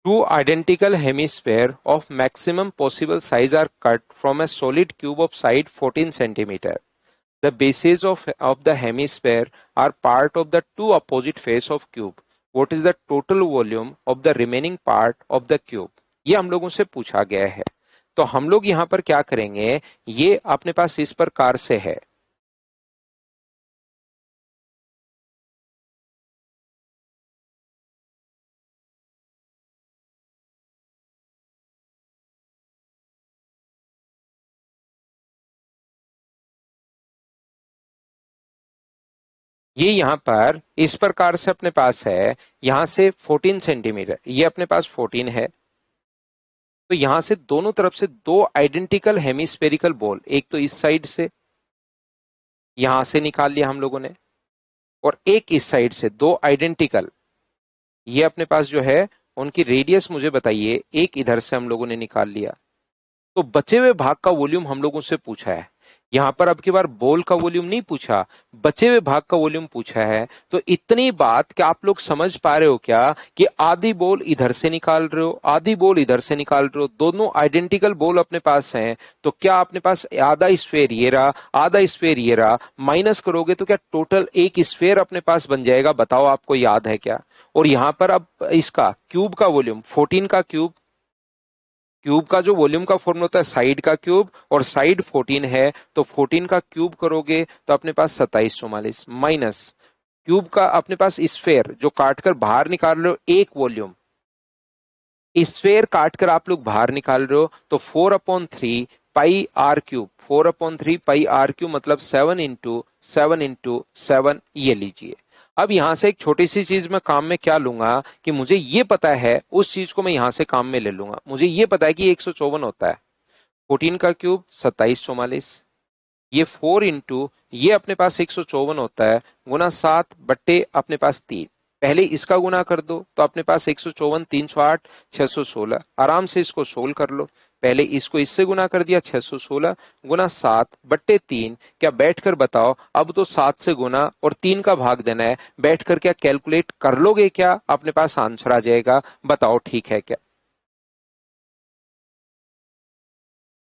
Two identical hemisphere of maximum possible size are cut from a solid cube of side 14 centimeter. The bases of the hemisphere are part of the two opposite face of cube. What is the total volume of the remaining part of the cube? ये हम लोगों से पूछा गया है। तो हम लोग यहां पर क्या करेंगे, ये अपने पास इस प्रकार से है। ये यहां पर इस प्रकार से अपने पास है, यहां से 14 सेंटीमीटर, ये अपने पास 14 है। तो यहां से दोनों तरफ से दो आइडेंटिकल हेमिस्फेरिकल बॉल, एक तो इस साइड से यहां से निकाल लिया हम लोगों ने, और एक इस साइड से, दो आइडेंटिकल। ये अपने पास जो है, उनकी रेडियस मुझे बताइए, एक इधर से हम लोगों ने निकाल लिया। तो बचे हुए भाग का वॉल्यूम हम लोगों से पूछा है। यहां पर अब की बार बॉल का वॉल्यूम नहीं पूछा, बचे हुए भाग का वॉल्यूम पूछा है। तो इतनी बात क्या आप लोग समझ पा रहे हो क्या, कि आधी बॉल इधर से निकाल रहे हो, आधी बॉल इधर से निकाल रहे हो, दोनों आइडेंटिकल बॉल अपने पास हैं। तो क्या अपने पास आधा स्फेयर ये रहा, आधा स्फेयर ये रहा, माइनस करोगे तो क्या टोटल एक स्फेयर अपने पास बन जाएगा? बताओ, आपको याद है क्या? और यहां पर अब इसका क्यूब का वॉल्यूम 14 का क्यूब, क्यूब का जो वॉल्यूम का फॉर्मूला होता है साइड का क्यूब, और साइड 14 है, तो 14 का क्यूब करोगे तो अपने पास 2744, माइनस क्यूब का अपने पास स्फेयर जो काटकर बाहर निकाल रहे हो एक वॉल्यूम, स्फेयर काटकर आप लोग बाहर निकाल रहे हो, तो 4/3 pi R cube, 4/3 pi R cube मतलब 7 into 7 into 7, ये लीजिए। अब यहां से एक छोटी सी चीज मैं काम में क्या लूंगा, कि मुझे ये पता है, उस चीज को मैं यहां से काम में ले लूंगा। मुझे ये पता है कि 154 होता है, 14 का क्यूब 2744, ये 4 इंटू ये अपने पास 154 होता है, गुना 7/, अपने पास 3। पहले इसका गुना कर दो, तो अपने पास 154 308 616, आराम से इसको सोल्व कर लो। पहले इसको इससे गुना कर दिया, 616 गुना 7/3। क्या बैठकर बताओ, अब तो 7 से गुना और 3 का भाग देना है, बैठकर क्या कैलकुलेट कर लोगे क्या? अपने पास आंसर आ जाएगा। बताओ ठीक है क्या?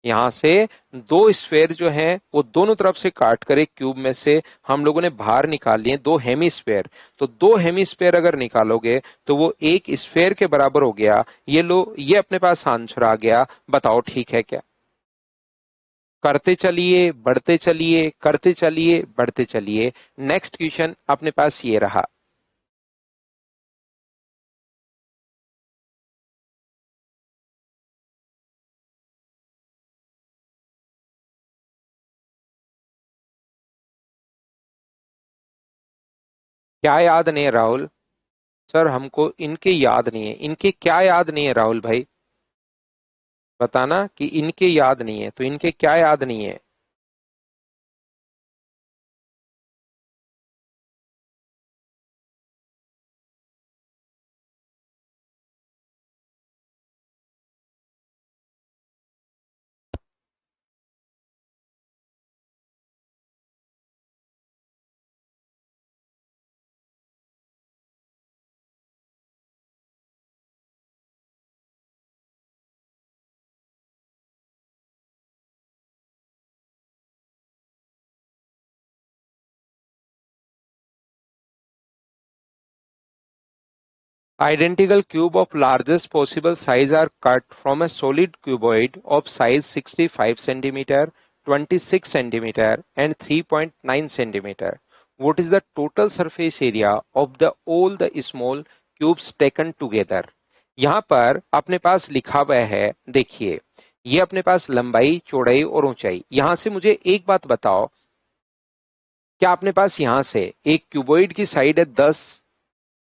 यहां से दो स्फेयर जो हैं, वो दोनों तरफ से काट कर एक क्यूब में से हम लोगों ने बाहर निकाल लिए दो हेमिस्फेयर। तो दो हेमिस्फेयर अगर निकालोगे, तो वो एक स्फेयर के बराबर हो गया। ये लो, ये अपने पास आंसर आ गया। बताओ ठीक है क्या? करते चलिए, बढ़ते चलिए, करते चलिए, बढ़ते चलिए। नेक्स्ट क्वेश्चन अपने पास ये रहा। क्या याद नहीं है राहुल? सर हमको इनके याद नहीं है। इनके क्या याद नहीं है राहुल भाई? बताना कि इनके याद नहीं है, तो इनके क्या याद नहीं है? Identical cube of largest possible size are cut from a solid cuboid of size 65 centimeter, 26 centimeter, and 3.9 centimeter. What is the total surface area of the all the small cubes taken together? यहाँ पर अपने पास लिखा हुआ है, देखिए, ये अपने पास लंबाई, चौड़ाई और ऊंचाई। यहां से मुझे एक बात बताओ, क्या अपने पास यहां से एक क्यूबॉइड की साइड है 10?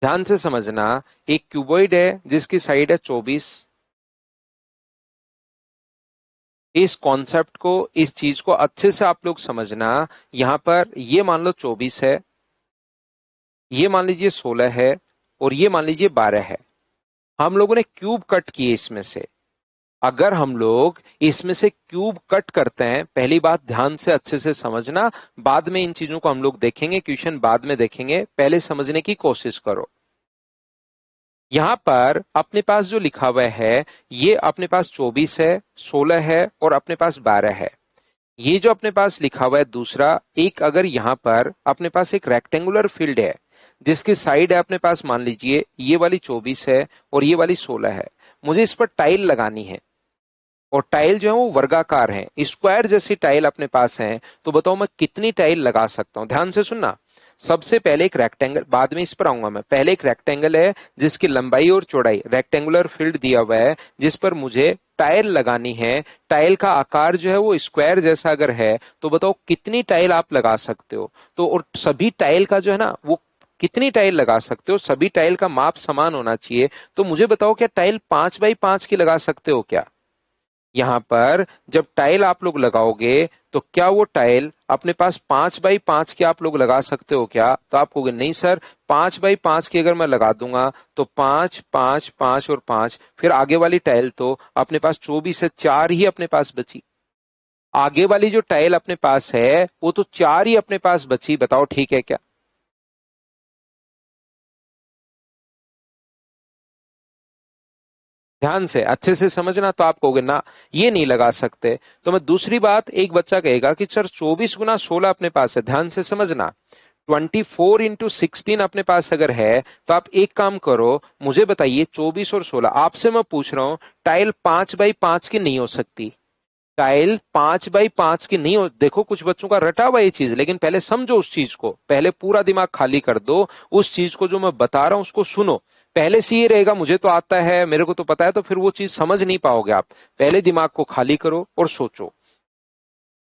ध्यान से समझना, एक क्यूबॉइड है जिसकी साइड है 24। इस कॉन्सेप्ट को, इस चीज को अच्छे से आप लोग समझना। यहां पर ये मान लो 24 है, ये मान लीजिए 16 है, और ये मान लीजिए 12 है। हम लोगों ने क्यूब कट किए इसमें से। अगर हम लोग इसमें से क्यूब कट करते हैं, पहली बात ध्यान से अच्छे से समझना, बाद में इन चीजों को हम लोग देखेंगे, क्वेश्चन बाद में देखेंगे, पहले समझने की कोशिश करो। यहां पर अपने पास जो लिखा हुआ है, ये अपने पास 24 है, 16 है और अपने पास 12 है। ये जो अपने पास लिखा हुआ है दूसरा एक, अगर यहां पर अपने पास एक रेक्टेंगुलर फील्ड है जिसकी साइड है अपने पास, मान लीजिए ये वाली 24 है और ये वाली 16 है, मुझे इस पर टाइल लगानी है, और टाइल जो है वो वर्गाकार है, स्क्वायर जैसी टाइल अपने पास है, तो बताओ मैं कितनी टाइल लगा सकता हूं? ध्यान से सुनना। सबसे पहले एक रेक्टेंगल, बाद में इस पर आऊंगा मैं, पहले एक रेक्टेंगल है जिसकी लंबाई और चौड़ाई, रेक्टेंगुलर फील्ड दिया हुआ है जिस पर मुझे टाइल लगानी है। टाइल का आकार जो है वो स्क्वायर जैसा अगर है, तो बताओ कितनी टाइल आप लगा सकते हो? तो और सभी टाइल का जो है ना वो, कितनी टाइल लगा सकते हो, सभी टाइल का माप समान होना चाहिए। तो मुझे बताओ क्या टाइल 5 बाई 5 की लगा सकते हो क्या? यहां पर जब टाइल आप लोग लगाओगे, तो क्या वो टाइल अपने पास 5 बाई 5 की आप लोग लगा सकते हो क्या? तो आप कहोगे नहीं सर, 5 बाई 5 की अगर मैं लगा दूंगा तो 5 5 5 और 5, फिर आगे वाली टाइल तो अपने पास 24 है, 4 ही अपने पास बची। आगे वाली जो टाइल अपने पास है वो तो 4 ही अपने पास बची, बताओ ठीक है क्या? ध्यान से अच्छे से समझना, तो आप कहोगे ना ये नहीं लगा सकते। तो मैं दूसरी बात, एक बच्चा कहेगा कि सर 24 गुना 16 अपने पास है, ध्यान से समझना। 24 इंटू 16 अपने पास अगर है, तो आप एक काम करो, मुझे बताइए 24 और 16, आपसे मैं पूछ रहा हूं, टाइल 5 बाई 5 की नहीं हो सकती? टाइल 5 बाई 5 की नहीं हो, देखो कुछ बच्चों का रटा हुआ ये चीज, लेकिन पहले समझो उस चीज को, पहले पूरा दिमाग खाली कर दो, उस चीज को जो मैं बता रहा हूं उसको सुनो। पहले से ये रहेगा मुझे तो आता है, मेरे को तो पता है, तो फिर वो चीज समझ नहीं पाओगे आप। पहले दिमाग को खाली करो और सोचो,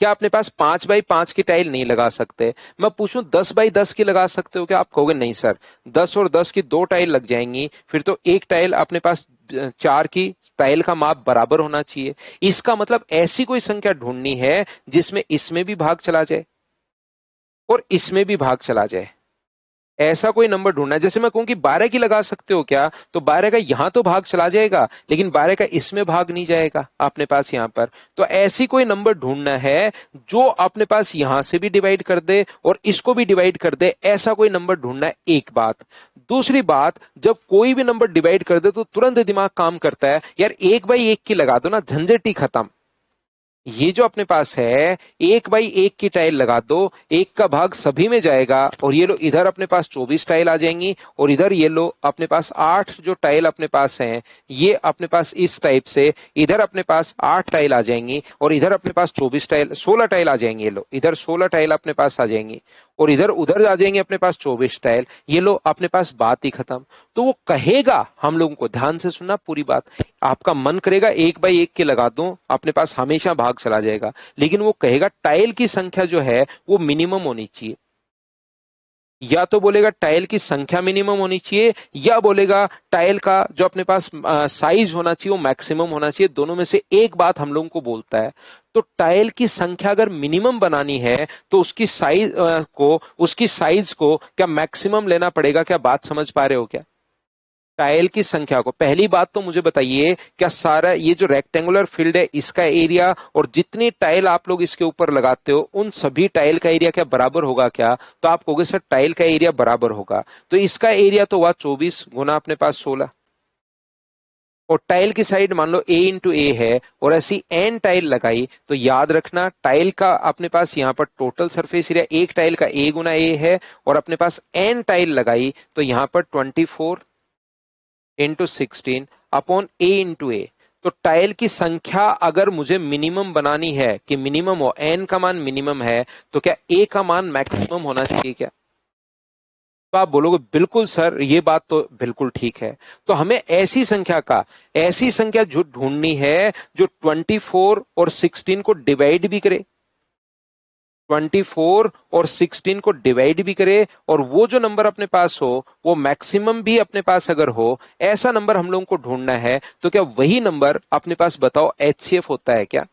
क्या अपने पास 5 बाई 5 की टाइल नहीं लगा सकते? मैं पूछूं 10 बाई 10 की लगा सकते हो क्या? आप कहोगे नहीं सर, 10 और 10 की दो टाइल लग जाएंगी, फिर तो एक टाइल अपने पास, 4 की टाइल का माप बराबर होना चाहिए। इसका मतलब ऐसी कोई संख्या ढूंढनी है जिसमें इसमें भी भाग चला जाए और इसमें भी भाग चला जाए। ऐसा कोई नंबर ढूंढना है। जैसे मैं कहूं कि 12 की लगा सकते हो क्या, तो 12 का यहां तो भाग चला जाएगा, लेकिन 12 का इसमें भाग नहीं जाएगा अपने पास यहां पर। तो ऐसी कोई नंबर ढूंढना है जो अपने पास यहां से भी डिवाइड कर दे और इसको भी डिवाइड कर दे, ऐसा कोई नंबर ढूंढना है, एक बात। दूसरी बात, जब कोई भी नंबर डिवाइड कर दे तो तुरंत दिमाग काम करता है, यार 1 बाई 1 की लगा दो ना, झंझट ही खत्म। ये जो अपने पास है, 1 बाई 1 की टाइल लगा दो, एक का भाग सभी में जाएगा, और ये लो इधर अपने पास 24 टाइल आ जाएंगी, और इधर ये लो अपने पास 8 जो टाइल अपने पास हैं, ये अपने पास इस टाइप से, इधर अपने पास 8 टाइल आ जाएंगी, और इधर अपने पास 24 टाइल, 16 टाइल आ जाएंगी, ये लो इधर 16 टाइल अपने पास आ जाएंगी, और इधर उधर आ जाएंगे अपने पास 24 टाइल, ये लो अपने पास, बात ही खत्म। तो वो कहेगा हम लोगों को, ध्यान से सुनना पूरी बात, आपका मन करेगा 1 बाई 1 के लगा दूं, अपने पास हमेशा भाग चला जाएगा, लेकिन वो कहेगा टाइल की संख्या जो है वो मिनिमम होनी चाहिए। या तो बोलेगा टाइल की संख्या मिनिमम होनी चाहिए, या बोलेगा टाइल का जो अपने पास साइज होना चाहिए वो मैक्सिमम होना चाहिए। दोनों में से एक बात हम लोगों को बोलता है। तो टाइल की संख्या अगर मिनिमम बनानी है तो उसकी साइज को क्या मैक्सिमम लेना पड़ेगा? क्या बात समझ पा रहे हो क्या? टाइल की संख्या को, पहली बात तो मुझे बताइए, क्या सारा ये जो रेक्टेंगुलर फील्ड है इसका एरिया और जितनी टाइल आप लोग इसके ऊपर लगाते हो उन सभी टाइल का एरिया क्या बराबर होगा क्या? तो आप कहोगे सर टाइल का एरिया बराबर होगा, तो इसका एरिया तो हुआ 24 गुना अपने पास 16, और टाइल की साइड मान लो A x A है और ऐसी एन टाइल लगाई, तो याद रखना टाइल का अपने पास यहां पर टोटल सरफेस एरिया एक टाइल का A गुना A है, और अपने पास एन टाइल लगाई तो यहां पर 24 into 16 upon A x A। तो टाइल की संख्या अगर मुझे मिनिमम बनानी है कि मिनिमम हो, एन का मान मिनिमम है, तो क्या ए का मान मैक्सिमम होना चाहिए क्या? तो आप बोलोगे बिल्कुल सर ये बात तो बिल्कुल ठीक है। तो हमें ऐसी संख्या जो ढूंढनी है जो 24 और 16 को डिवाइड भी करे, 24 और 16 को डिवाइड भी करे, और वो जो नंबर अपने पास हो वो मैक्सिमम भी अपने पास अगर हो, ऐसा नंबर हम लोगों को ढूंढना है। तो क्या वही नंबर अपने पास बताओ एचसीएफ होता है क्या?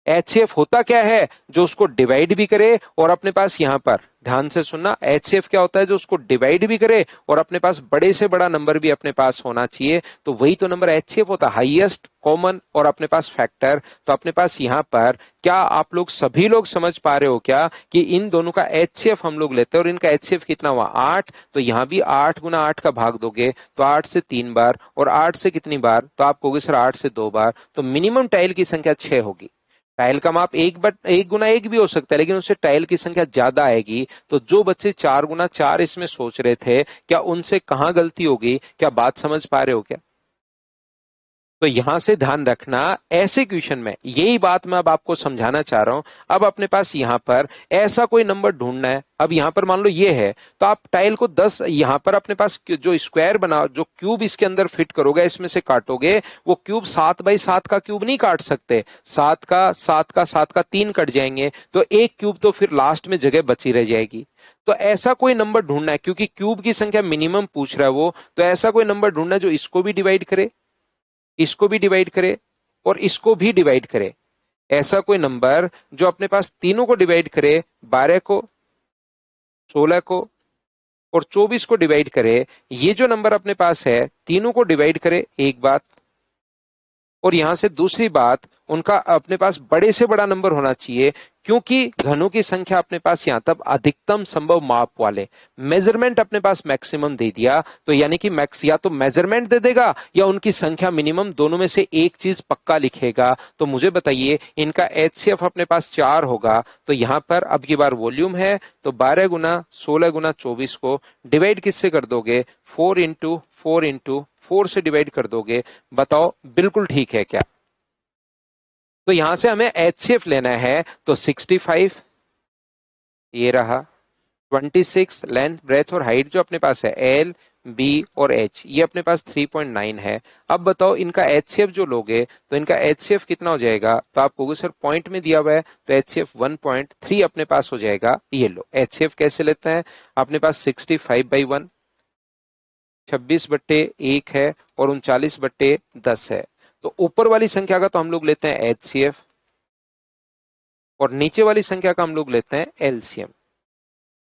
एचसीएफ होता क्या है? जो उसको डिवाइड भी करे और अपने पास यहां पर ध्यान से सुनना, एचसीएफ क्या होता है? जो उसको डिवाइड भी करे और अपने पास बड़े से बड़ा नंबर भी अपने पास होना चाहिए, तो वही तो नंबर एचसीएफ होता है, हाईएस्ट कॉमन और अपने पास फैक्टर। तो अपने पास यहां पर क्या आप लोग सभी लोग समझ पा रहे हो क्या कि इन दोनों का एचसीएफ हम लोग लेते हैं, और इनका एचसीएफ कितना हुआ 8, तो यहां भी 8 गुना 8 का भाग दोगे तो 8 से 3 बार, और 8 से कितनी बार? तो आप कहोगे सर 8 से 2 बार, तो मिनिमम टाइल की संख्या 6 होगी। टाइल का माप एक गुना एक भी हो सकता है, लेकिन उससे टाइल की संख्या ज्यादा आएगी। तो जो बच्चे 4 गुना 4 इसमें सोच रहे थे, क्या उनसे कहां गलती होगी? क्या बात समझ पा रहे हो क्या? तो यहां से ध्यान रखना, ऐसे क्वेश्चन में यही बात मैं अब आपको समझाना चाह रहा हूं। अब अपने पास यहां पर ऐसा कोई नंबर ढूंढना है। अब यहां पर मान लो ये है, तो आप टाइल को 10 यहां पर अपने पास जो स्क्वायर बना, जो क्यूब इसके अंदर फिट करोगे, इसमें से काटोगे, वो क्यूब 7 बाई 7 का क्यूब नहीं काट सकते। 7 का 3 कट जाएंगे, तो एक क्यूब तो फिर लास्ट में जगह बची रह जाएगी। तो ऐसा कोई नंबर ढूंढना है, क्योंकि क्यूब की संख्या मिनिमम पूछ रहा है वो, तो ऐसा कोई नंबर ढूंढना है जो इसको भी डिवाइड करे, इसको भी डिवाइड करे, और इसको भी डिवाइड करे। ऐसा कोई नंबर जो अपने पास तीनों को डिवाइड करे, 12 को, 16 को और 24 को डिवाइड करे। ये जो नंबर अपने पास है तीनों को डिवाइड करे, एक बात। और यहां से दूसरी बात, उनका अपने पास बड़े से बड़ा नंबर होना चाहिए, क्योंकि घनों की संख्या अपने पास यहां तब अधिकतम संभव माप वाले, मेजरमेंट अपने पास मैक्सिमम दे दिया, तो यानी कि मैक्स या तो मेजरमेंट दे देगा या उनकी संख्या मिनिमम, दोनों में से एक चीज पक्का लिखेगा। तो मुझे बताइए इनका एचसीएफ अपने पास 4 होगा, तो यहां पर अब की बार वॉल्यूम है, तो 12 गुना 16 गुना 24 को डिवाइड किससे कर दोगे? 4 से डिवाइड कर दोगे। बताओ बिल्कुल ठीक है क्या? तो यहां से हमें एचसीएफ लेना है, तो 65 ये रहा, 26 लेंथ ब्रेथ और हाइट जो अपने पास है एल बी और एच, ये अपने पास 3.9 है। अब बताओ इनका एचसीएफ जो लोगे तो इनका एचसीएफ कितना हो जाएगा? तो आप कहोगे सर पॉइंट में दिया हुआ है, तो एचसीएफ 1.3 अपने पास हो जाएगा। ये लो एचसीएफ कैसे लेते हैं, अपने पास 65/1, 26/1 है और 39/10 है। तो ऊपर वाली संख्या का तो हम लोग लेते हैं एचसीएफ, और नीचे वाली संख्या का हम लोग लेते हैं एलसीएम।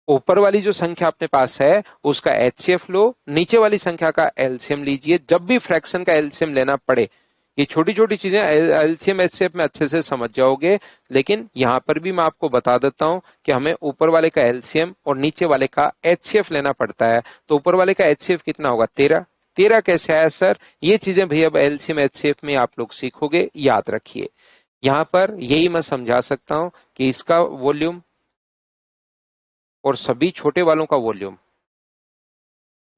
ऊपर वाली जो संख्या अपने पास है उसका एचसीएफ लो, नीचे वाली संख्या का एलसीएम लीजिए। जब भी फ्रैक्शन का एलसीएम लेना पड़े, ये छोटी छोटी चीजें एलसीएम एचसीएफ में अच्छे से समझ जाओगे, लेकिन यहां पर भी मैं आपको बता देता हूं कि हमें ऊपर वाले का एलसीएम और नीचे वाले का एचसीएफ लेना पड़ता है। तो ऊपर वाले का एचसीएफ कितना होगा? 13। 13 कैसे आया सर? ये चीजें भैया अब एलसीएम एचसीएफ में आप लोग सीखोगे, याद रखिए। यहां पर यही मैं समझा सकता हूं कि इसका वॉल्यूम और सभी छोटे वालों का वॉल्यूम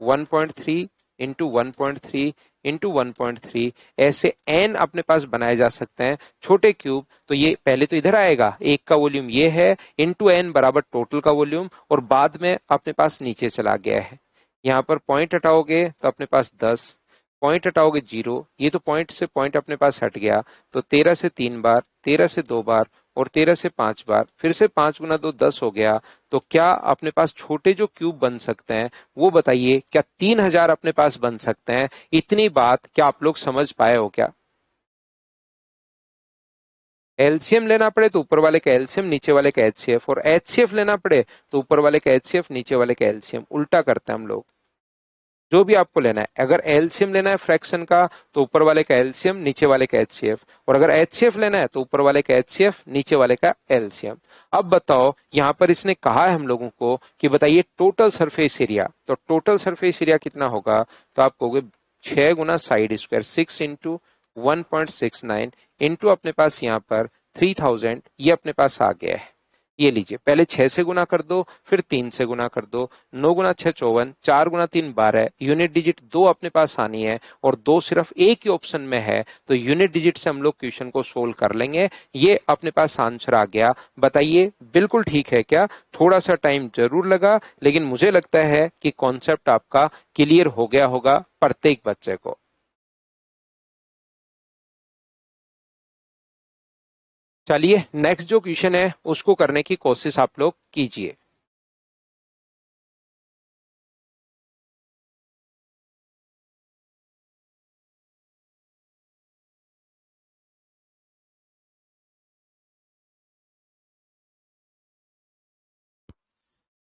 1.3 इंटू 1.3 इंटू 1.3, ऐसे एन अपने पास बनाए जा सकते हैं छोटे क्यूब। तो ये पहले तो इधर आएगा, एक का वॉल्यूम ये है, इंटू एन बराबर टोटल का वॉल्यूम, और बाद में अपने पास नीचे चला गया है। यहां पर पॉइंट हटाओगे तो अपने पास 10, पॉइंट हटाओगे 0, ये तो पॉइंट से पॉइंट अपने पास हट गया, तो 13 से 3 बार, 13 से 2 बार और 13 से 5 बार, फिर से 5 गुना 2 10 हो गया। तो क्या अपने पास छोटे जो क्यूब बन सकते हैं वो बताइए, क्या 3000 अपने पास बन सकते हैं? इतनी बात क्या आप लोग समझ पाए हो क्या? एलसीएम लेना पड़े तो ऊपर वाले का एलसीएम, नीचे वाले का एचसीएफ, और एचसीएफ लेना पड़े तो ऊपर वाले का एचसीएफ, नीचे वाले का एलसीएम। उल्टा करते हैं हम लोग। जो भी आपको लेना है, अगर एलसीएम लेना है फ्रैक्शन का तो ऊपर वाले का एलसीएम, नीचे वाले का एचसीएफ, और अगर एचसीएफ लेना है तो ऊपर वाले का एचसीएफ, नीचे वाले का एलसीएम। अब बताओ, यहां पर इसने कहा है हम लोगों को कि बताइए टोटल सरफेस एरिया। तो टोटल सरफेस एरिया कितना होगा? तो आप कहोगे 6 गुना साइड स्क्वायर, 6 इंटू 1.69 इंटू अपने पास यहाँ पर 3000, ये अपने पास आ गया है। ये लीजिए, पहले 6 से गुना कर दो, फिर 3 से गुना कर दो। 9 गुना 6 54, 4 गुना 3 12, यूनिट डिजिट 2 अपने पास आनी है और 2 सिर्फ एक ही ऑप्शन में है, तो यूनिट डिजिट से हम लोग क्वेश्चन को सोल्व कर लेंगे। ये अपने पास आंसर आ गया। बताइए बिल्कुल ठीक है क्या? थोड़ा सा टाइम जरूर लगा, लेकिन मुझे लगता है कि कॉन्सेप्ट आपका क्लियर हो गया होगा प्रत्येक बच्चे को। चलिए नेक्स्ट जो क्वेश्चन है उसको करने की कोशिश आप लोग कीजिए।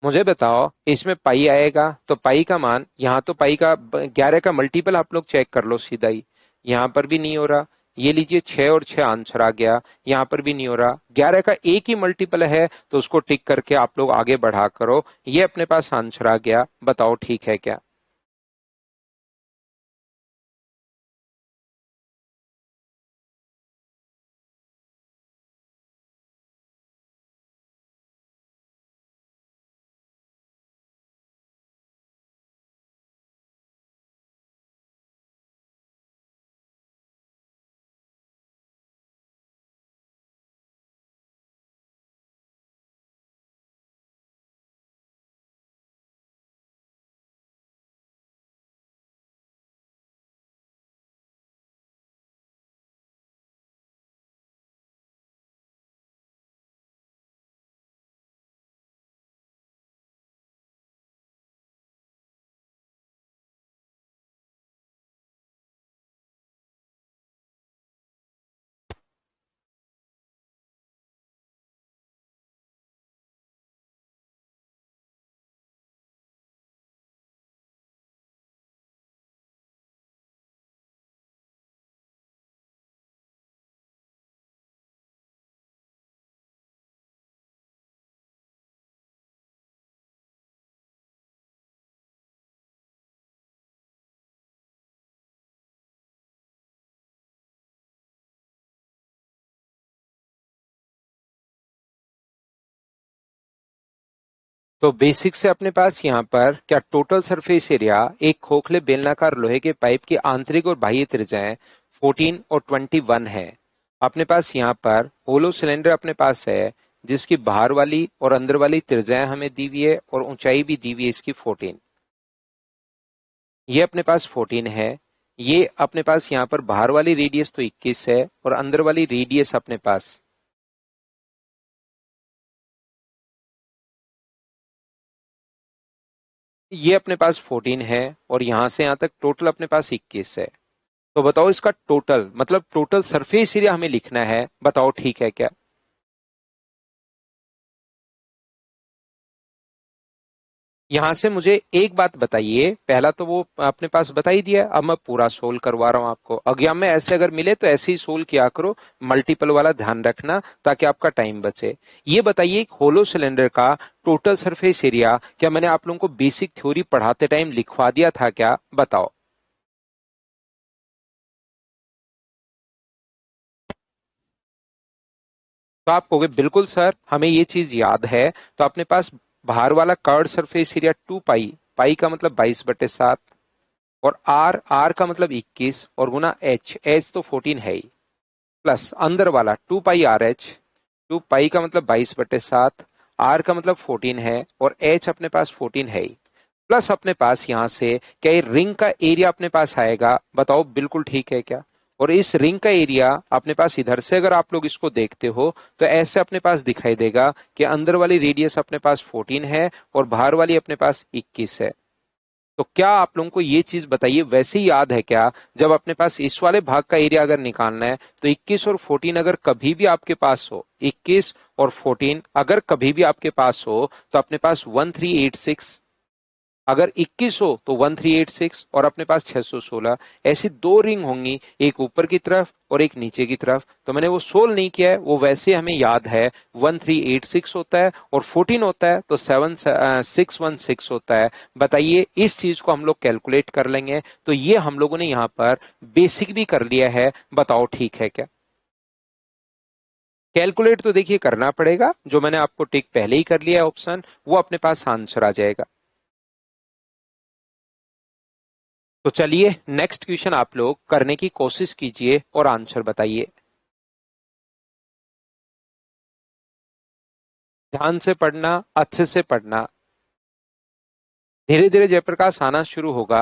मुझे बताओ, इसमें पाई आएगा तो पाई का मान, यहाँ तो पाई का 11 का मल्टीपल आप लोग चेक कर लो सीधा ही। यहाँ पर भी नहीं हो रहा। ये लीजिए 6 और 6 आंसर आ गया। यहाँ पर भी नहीं हो रहा। 11 का एक ही मल्टीपल है तो उसको टिक करके आप लोग आगे बढ़ा करो। ये अपने पास आंसर आ गया। बताओ ठीक है क्या? तो बेसिक से अपने पास यहाँ पर क्या टोटल सरफेस एरिया एक खोखले बेलनाकार लोहे के पाइप की आंतरिक और बाह्य त्रिज्याएं 14 और 21 है। अपने पास यहाँ पर होलो सिलेंडर अपने पास है जिसकी बाहर वाली और अंदर वाली त्रिज्याएं हमें दी हुई है और ऊंचाई भी दी हुई है इसकी 14। ये अपने पास 14 है। ये अपने पास यहाँ पर बाहर वाली रेडियस तो 21 है और अंदर वाली रेडियस अपने पास, ये अपने पास 14 है और यहां से यहां तक टोटल अपने पास 21 है। तो बताओ इसका टोटल मतलब टोटल सरफेस एरिया हमें लिखना है। बताओ ठीक है क्या? यहां से मुझे एक बात बताइए, पहला तो वो अपने पास बता ही दिया, अब मैं पूरा सोल्व करवा रहा हूं आपको। एग्जाम में ऐसे अगर मिले तो ऐसे ही सोल्व किया करो, मल्टीपल वाला ध्यान रखना ताकि आपका टाइम बचे। ये बताइए एक होलो सिलेंडर का टोटल सरफेस एरिया क्या मैंने आप लोगों को बेसिक थ्योरी पढ़ाते टाइम लिखवा दिया था क्या? बताओ। तो आप कहोगे बिल्कुल सर हमें ये चीज याद है। तो अपने पास बाहर वाला कर्व सरफेस एरिया 2 पाई, पाई का मतलब 22/7, और आर, आर का मतलब 21, और गुना एच, एच तो 14 है ही, प्लस अंदर वाला 2 पाई आर एच। 2 पाई का मतलब 22/7, आर का मतलब 14 है और एच अपने पास 14 है ही, प्लस अपने पास यहां से क्या ये रिंग का एरिया अपने पास आएगा? बताओ बिल्कुल ठीक है क्या? और इस रिंग का एरिया अपने पास इधर से अगर आप लोग इसको देखते हो तो ऐसे अपने पास दिखाई देगा कि अंदर वाली रेडियस अपने पास 14 है और बाहर वाली अपने पास 21 है। तो क्या आप लोगों को ये चीज बताइए, वैसे ही याद है क्या, जब अपने पास इस वाले भाग का एरिया अगर निकालना है तो 21 और 14 अगर कभी भी आपके पास हो, 21 और 14 अगर कभी भी आपके पास हो तो अपने पास 1386, अगर 21 हो तो 1386 और अपने पास 616, ऐसी दो रिंग होंगी, एक ऊपर की तरफ और एक नीचे की तरफ। तो मैंने वो सोल्व नहीं किया है, वो वैसे हमें याद है 1386 होता है और 14 होता है तो 7616 होता है। बताइए इस चीज को हम लोग कैलकुलेट कर लेंगे, तो ये हम लोगों ने यहाँ पर बेसिक भी कर लिया है। बताओ ठीक है क्या? कैलकुलेट तो देखिए करना पड़ेगा, जो मैंने आपको टिक पहले ही कर लिया है ऑप्शन, वो अपने पास आंसर आ जाएगा। तो चलिए नेक्स्ट क्वेश्चन आप लोग करने की कोशिश कीजिए और आंसर बताइए। ध्यान से पढ़ना, अच्छे से पढ़ना। धीरे धीरे जयप्रकाश आना शुरू होगा।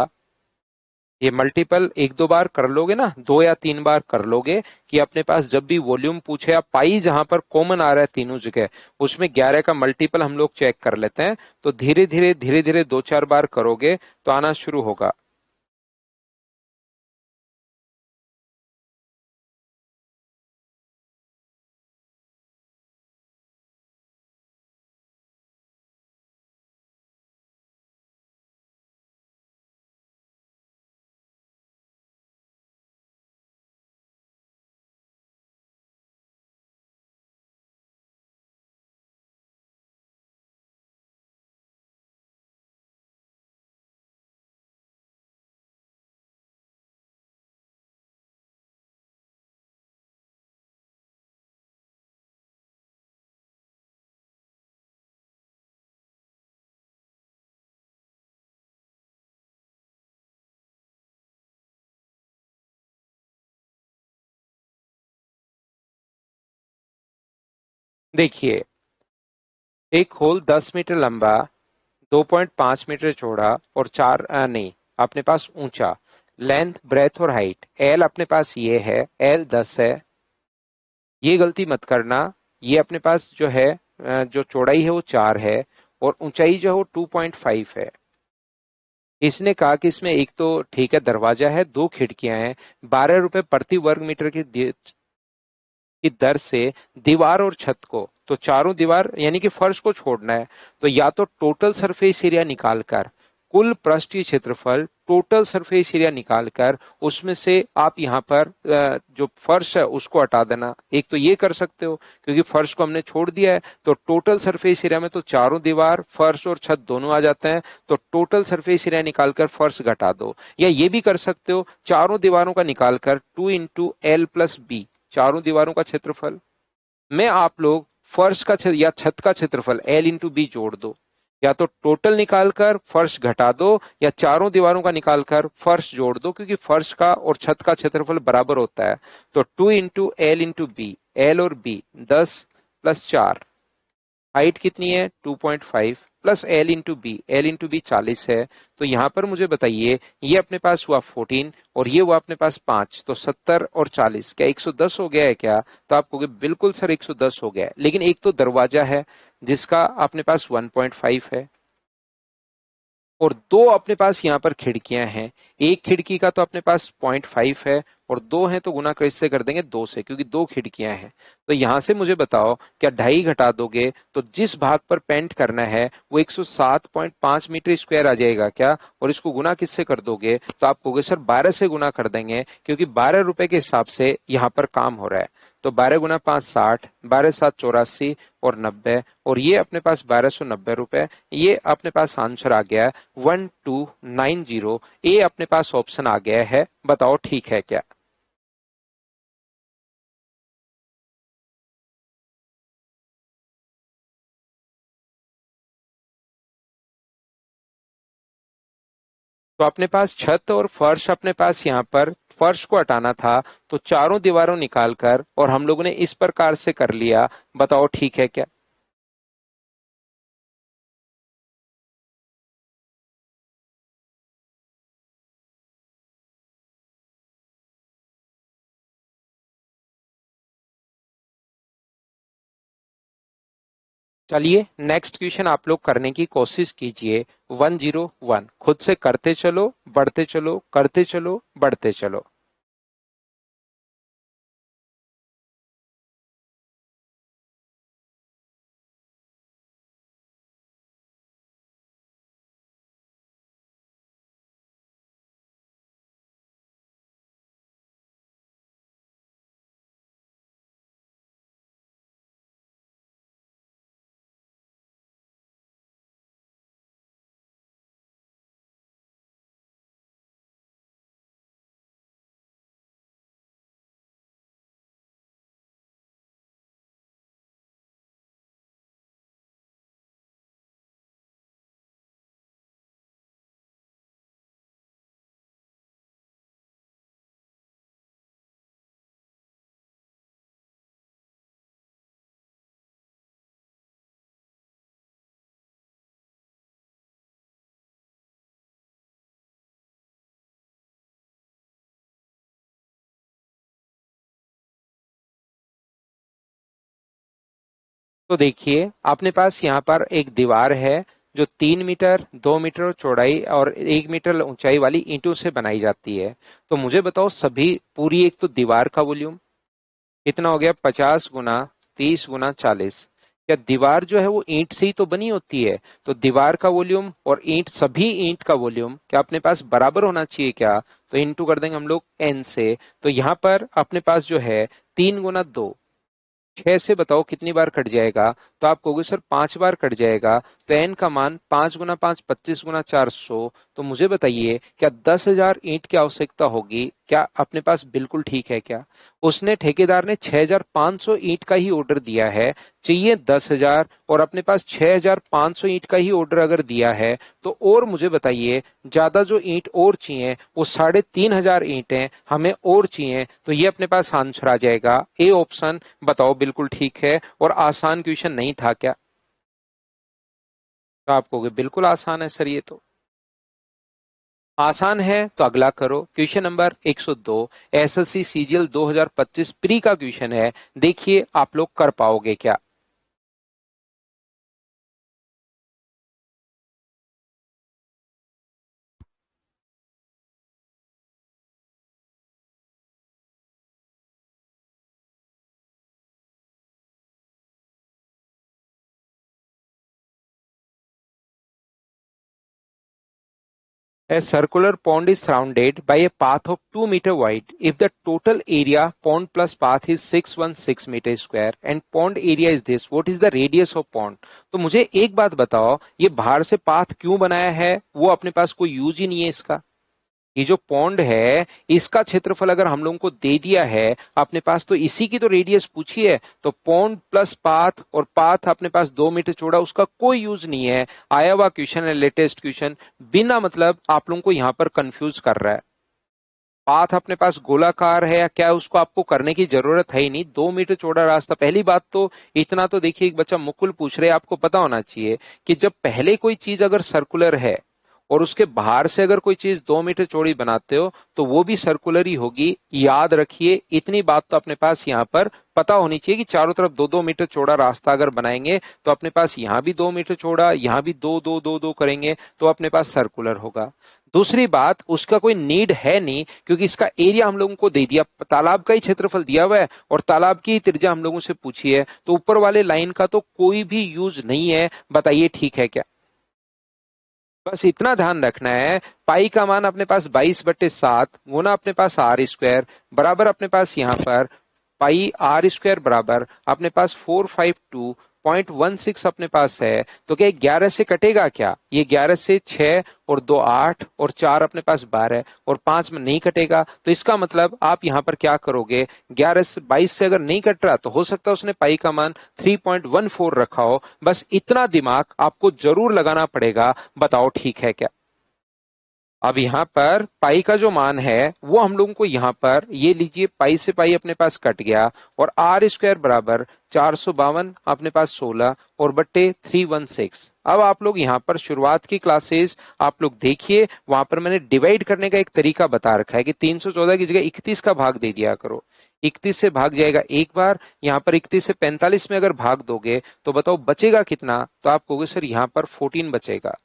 ये मल्टीपल एक दो बार कर लोगे ना, दो या तीन बार कर लोगे कि अपने पास जब भी वॉल्यूम पूछे या पाई जहां पर कॉमन आ रहा है तीनों जगह, उसमें 11 का मल्टीपल हम लोग चेक कर लेते हैं। तो धीरे धीरे दो चार बार करोगे तो आना शुरू होगा। देखिए, एक होल 10 मीटर लंबा, 2.5 मीटर चौड़ा और चार नहीं, अपने पास ऊंचा, लेंथ ब्रेथ और हाइट एल अपने पास ये है, एल 10 है। ये गलती मत करना। ये अपने पास जो है जो चौड़ाई है वो 4 है और ऊंचाई जो है वो 2.5 है। इसने कहा कि इसमें एक तो ठीक है दरवाजा है, दो खिड़कियां हैं, 12 रुपए प्रति वर्ग मीटर की दर से दीवार और छत को, तो चारों दीवार यानी कि फर्श को छोड़ना है। तो या तो टोटल सरफेस एरिया निकालकर, कुल पृष्ठीय क्षेत्रफल, टोटल सरफेस एरिया निकालकर उसमें से आप यहाँ पर जो फर्श है उसको हटा देना। एक तो ये कर सकते हो, क्योंकि फर्श को हमने छोड़ दिया है तो टोटल सरफेस एरिया में तो चारों दीवार, फर्श और छत दोनों आ जाते हैं। तो टोटल सरफेस एरिया निकालकर फर्श घटा दो। या ये भी कर सकते हो, चारों दीवारों का निकालकर 2 × L + B, चारों दीवारों का क्षेत्रफल में आप लोग फर्श का या छत का क्षेत्रफल L × B जोड़ दो। या तो टोटल निकालकर फर्श घटा दो या चारों दीवारों का निकालकर फर्श जोड़ दो, क्योंकि फर्श का और छत का क्षेत्रफल बराबर होता है। तो 2 × L × B, एल और बी 10 + 4, हाइट कितनी है 2.5 प्लस एल इंटू बी 40 है। तो यहां पर मुझे बताइए, ये अपने पास हुआ 14 और ये हुआ अपने पास 5, तो 70 और 40 क्या 110 हो गया है क्या? तो आप कहोगे बिल्कुल सर 110 हो गया है, लेकिन एक तो दरवाजा है जिसका अपने पास 1.5 है और दो अपने पास यहाँ पर खिड़कियां हैं। एक खिड़की का तो अपने पास 0.5 है और दो हैं तो गुना कैसे कर देंगे, दो से, क्योंकि दो खिड़कियां हैं। तो यहां से मुझे बताओ क्या ढाई घटा दोगे तो जिस भाग पर पेंट करना है वो 107.5 मीटर स्क्वायर आ जाएगा क्या? और इसको गुना किससे कर दोगे तो आप कहोगे सर 12 से गुना कर देंगे, क्योंकि 12 रुपए के हिसाब से यहाँ पर काम हो रहा है। तो 12 × 5 60, 12×7 84 और 90, और ये अपने पास 1290 रुपए। ये अपने पास आंसर आ गया 1290। ए अपने पास ऑप्शन आ गया है। बताओ ठीक है क्या? तो अपने पास छत और फर्श, अपने पास यहाँ पर फर्श को हटाना था तो चारों दीवारों निकालकर, और हम लोगों ने इस प्रकार से कर लिया। बताओ ठीक है क्या? चलिए नेक्स्ट क्वेश्चन आप लोग करने की कोशिश कीजिए। 101 खुद से करते चलो, बढ़ते चलो, करते चलो, बढ़ते चलो। तो देखिए अपने पास यहाँ पर एक दीवार है जो 3 मीटर, 2 मीटर चौड़ाई और 1 मीटर ऊंचाई वाली ईंटों से बनाई जाती है। तो मुझे बताओ सभी पूरी एक तो दीवार का वॉल्यूम कितना हो गया? 50 गुना 30 गुना 40। क्या दीवार जो है वो ईंट से ही तो बनी होती है? तो दीवार का वॉल्यूम और ईंट, सभी ईंट का वॉल्यूम क्या अपने पास बराबर होना चाहिए क्या? तो इनटू कर देंगे हम लोग एन से। तो यहाँ पर अपने पास जो है 3 गुना 2, 6 से बताओ कितनी बार कट जाएगा? तो आप कहोगे सर 5 बार कट जाएगा। तो एन का मान 5 गुना 5 25 गुना 400। तो मुझे बताइए क्या 10,000 ईंट की आवश्यकता होगी? क्या अपने पास बिल्कुल ठीक है क्या? उसने, ठेकेदार ने 6,500 ईंट का ही ऑर्डर दिया है, चाहिए 10,000, और अपने पास 6,500 ईंट का ही ऑर्डर अगर दिया है तो और मुझे बताइए ज्यादा जो ईंट और चाहिए वो 3,500 ईंट हैं, हमें और चाहिए। तो ये अपने पास आंसर आ जाएगा ए ऑप्शन। बताओ बिल्कुल ठीक है और आसान क्वेश्चन नहीं था क्या? तो आप कहोगे बिल्कुल आसान है सर ये तो। आसान है तो अगला करो। Question number 102 SSC CGL 2025 pre का क्वेश्चन है। देखिए आप लोग कर पाओगे क्या? A circular pond is surrounded by a path of 2 meter wide. If the total area pond plus path is 616 meter square and pond area is this, what is the radius of pond? तो मुझे एक बात बताओ, ये बाहर से path क्यों बनाया है? वो अपने पास कोई यूज ही नहीं है इसका। ये जो पॉन्ड है इसका क्षेत्रफल अगर हम लोगों को दे दिया है अपने पास, तो इसी की तो रेडियस पूछी है। तो पॉन्ड प्लस पाथ, और पाथ अपने पास 2 मीटर चौड़ा, उसका कोई यूज नहीं है। आया हुआ क्वेश्चन है, लेटेस्ट क्वेश्चन, बिना मतलब आप लोगों को यहां पर कंफ्यूज कर रहा है। पाथ अपने पास गोलाकार है या क्या है, उसको आपको करने की जरूरत है ही नहीं। 2 मीटर चौड़ा रास्ता, पहली बात तो इतना तो देखिए, एक बच्चा मुकुल पूछ रहे, आपको पता होना चाहिए कि जब पहले कोई चीज अगर सर्कुलर है और उसके बाहर से अगर कोई चीज 2 मीटर चौड़ी बनाते हो तो वो भी सर्कुलर ही होगी। याद रखिए, इतनी बात तो अपने पास यहाँ पर पता होनी चाहिए कि चारों तरफ 2-2 मीटर चौड़ा रास्ता अगर बनाएंगे तो अपने पास यहाँ भी 2 मीटर चौड़ा, यहाँ भी 2-2-2-2 करेंगे तो अपने पास सर्कुलर होगा। दूसरी बात, उसका कोई नीड है नहीं क्योंकि इसका एरिया हम लोगों को दे दिया, तालाब का ही क्षेत्रफल दिया हुआ है और तालाब की त्रिज्या हम लोगों से पूछी है, तो ऊपर वाले लाइन का तो कोई भी यूज नहीं है। बताइए ठीक है क्या? बस इतना ध्यान रखना है, पाई का मान अपने पास 22/7 गुना अपने पास आर स्क्वायर बराबर अपने पास यहाँ पर पाई आर स्क्वायर बराबर अपने पास 452.16 अपने पास है। तो क्या 11 से कटेगा क्या? ये 11 से 6 और 2 8 और 4 अपने पास 12 और 5 में नहीं कटेगा। तो इसका मतलब आप यहाँ पर क्या करोगे, 11 से 22 से अगर नहीं कट रहा तो हो सकता है उसने पाई का मान 3.14 रखा हो। बस इतना दिमाग आपको जरूर लगाना पड़ेगा। बताओ ठीक है क्या? अब यहाँ पर पाई का जो मान है वो हम लोगों को यहाँ पर, ये लीजिए पाई से पाई अपने पास कट गया और आर स्क्वायर बराबर 452 अपने पास 16 और बट्टे 316। अब आप लोग यहाँ पर शुरुआत की क्लासेस आप लोग देखिए, वहां पर मैंने डिवाइड करने का एक तरीका बता रखा है कि 314 की जगह 31 का भाग दे दिया करो। 31 से भाग जाएगा एक बार, यहां पर 31 से 45 में अगर भाग दोगे तो बताओ बचेगा कितना, तो आप कहोगे सर यहां पर 14 बचेगा।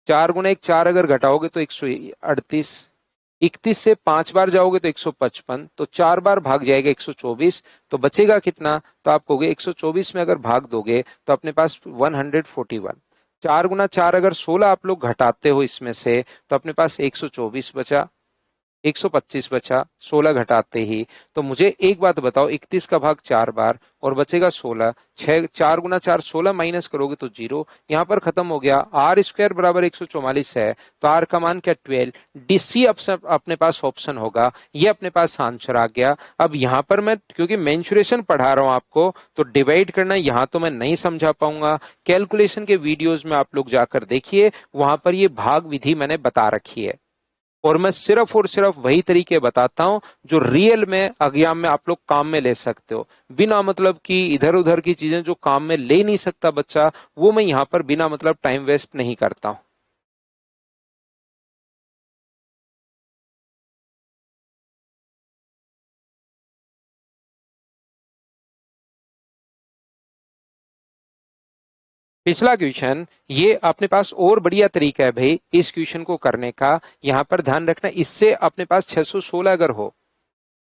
4 गुना 1 4 अगर घटाओगे तो 138, 31 से 5 बार जाओगे तो 155, तो 4 बार भाग जाएगा 124, तो बचेगा कितना, तो आप कहोगे 124 में अगर भाग दोगे तो अपने पास 141। 4 गुना 4 अगर 16 आप लोग घटाते हो इसमें से तो अपने पास 124 बचा, 125 बचा 16 घटाते ही। तो मुझे एक बात बताओ, 31 का भाग 4 बार और बचेगा 16, 6 4 गुना 4 16 माइनस करोगे तो 0, यहां पर खत्म हो गया। आर स्क्वायर बराबर 144 है, तो आर का मान क्या 12, डीसी अपने पास ऑप्शन होगा, ये अपने पास आंसर आ गया। अब यहां पर मैं क्योंकि मेंसुरेशन पढ़ा रहा हूं आपको, तो डिवाइड करना यहां तो मैं नहीं समझा पाऊंगा, कैलकुलेशन के वीडियोज में आप लोग जाकर देखिए, वहां पर ये भाग विधि मैंने बता रखी है। और मैं सिर्फ और सिर्फ वही तरीके बताता हूं जो रियल में एग्जाम में आप लोग काम में ले सकते हो, बिना मतलब कि इधर उधर की चीजें जो काम में ले नहीं सकता बच्चा, वो मैं यहां पर बिना मतलब टाइम वेस्ट नहीं करता हूं। पिछला क्वेश्चन, ये अपने पास और बढ़िया तरीका है भाई इस क्वेश्चन को करने का, यहां पर ध्यान रखना, इससे अपने पास 616 अगर हो,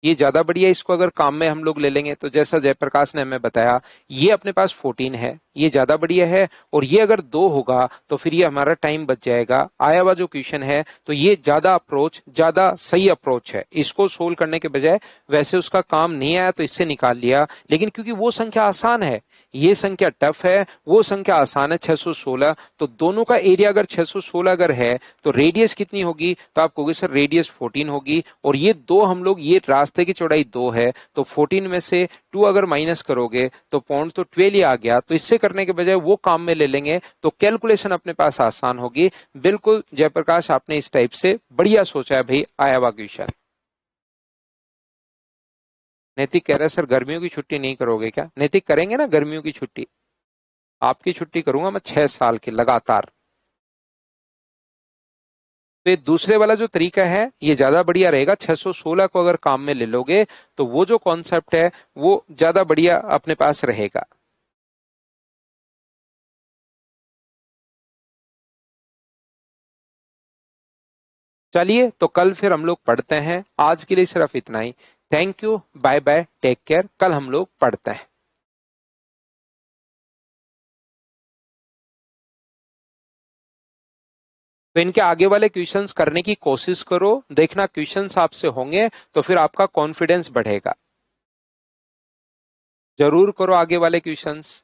ये ज्यादा बढ़िया, इसको अगर काम में हम लोग ले लेंगे तो जैसा जयप्रकाश ने हमें बताया, ये अपने पास 14 है, ये ज्यादा बढ़िया है, और ये अगर 2 होगा तो फिर ये हमारा टाइम बच जाएगा। आया हुआ जो क्वेश्चन है, तो ये ज्यादा सही अप्रोच है, इसको सोल्व करने के बजाय, वैसे उसका काम नहीं आया तो इससे निकाल लिया, लेकिन क्योंकि वो संख्या आसान है, ये संख्या टफ है, वो संख्या आसान है 616, तो दोनों का एरिया अगर 616 अगर है तो रेडियस कितनी होगी, तो आप कहोगे सर रेडियस 14 होगी, और ये दो हम लोग, ये रास्ते की चौड़ाई 2 है, तो 14 में से 2 अगर माइनस करोगे तो पॉइंट तो 12 ही आ गया, तो इससे करने के बजाय वो काम में ले लेंगे, तो कैलकुलेशन अपने पास आसान होगी। बिल्कुल जयप्रकाश, आपने इस टाइप से बढ़िया सोचा है भाई आया हुआ क्वेश्चन। नैतिक कह रहा है सर गर्मियों की छुट्टी नहीं करोगे क्या, नैतिक करेंगे ना गर्मियों की छुट्टी, आपकी छुट्टी करूंगा मैं 6 साल की लगातार। तो ये दूसरे वाला जो तरीका है ये ज्यादा बढ़िया रहेगा, 616 को अगर काम में ले लोगे तो वो जो कॉन्सेप्ट है वो ज्यादा बढ़िया अपने पास रहेगा। चलिए तो कल फिर हम लोग पढ़ते हैं, आज के लिए सिर्फ इतना ही। Thank you, bye bye, take care, कल हम लोग पढ़ते हैं। तो इनके आगे वाले क्वेश्चंस करने की कोशिश करो, देखना क्वेश्चंस आपसे होंगे तो फिर आपका कॉन्फिडेंस बढ़ेगा। जरूर करो आगे वाले क्वेश्चंस।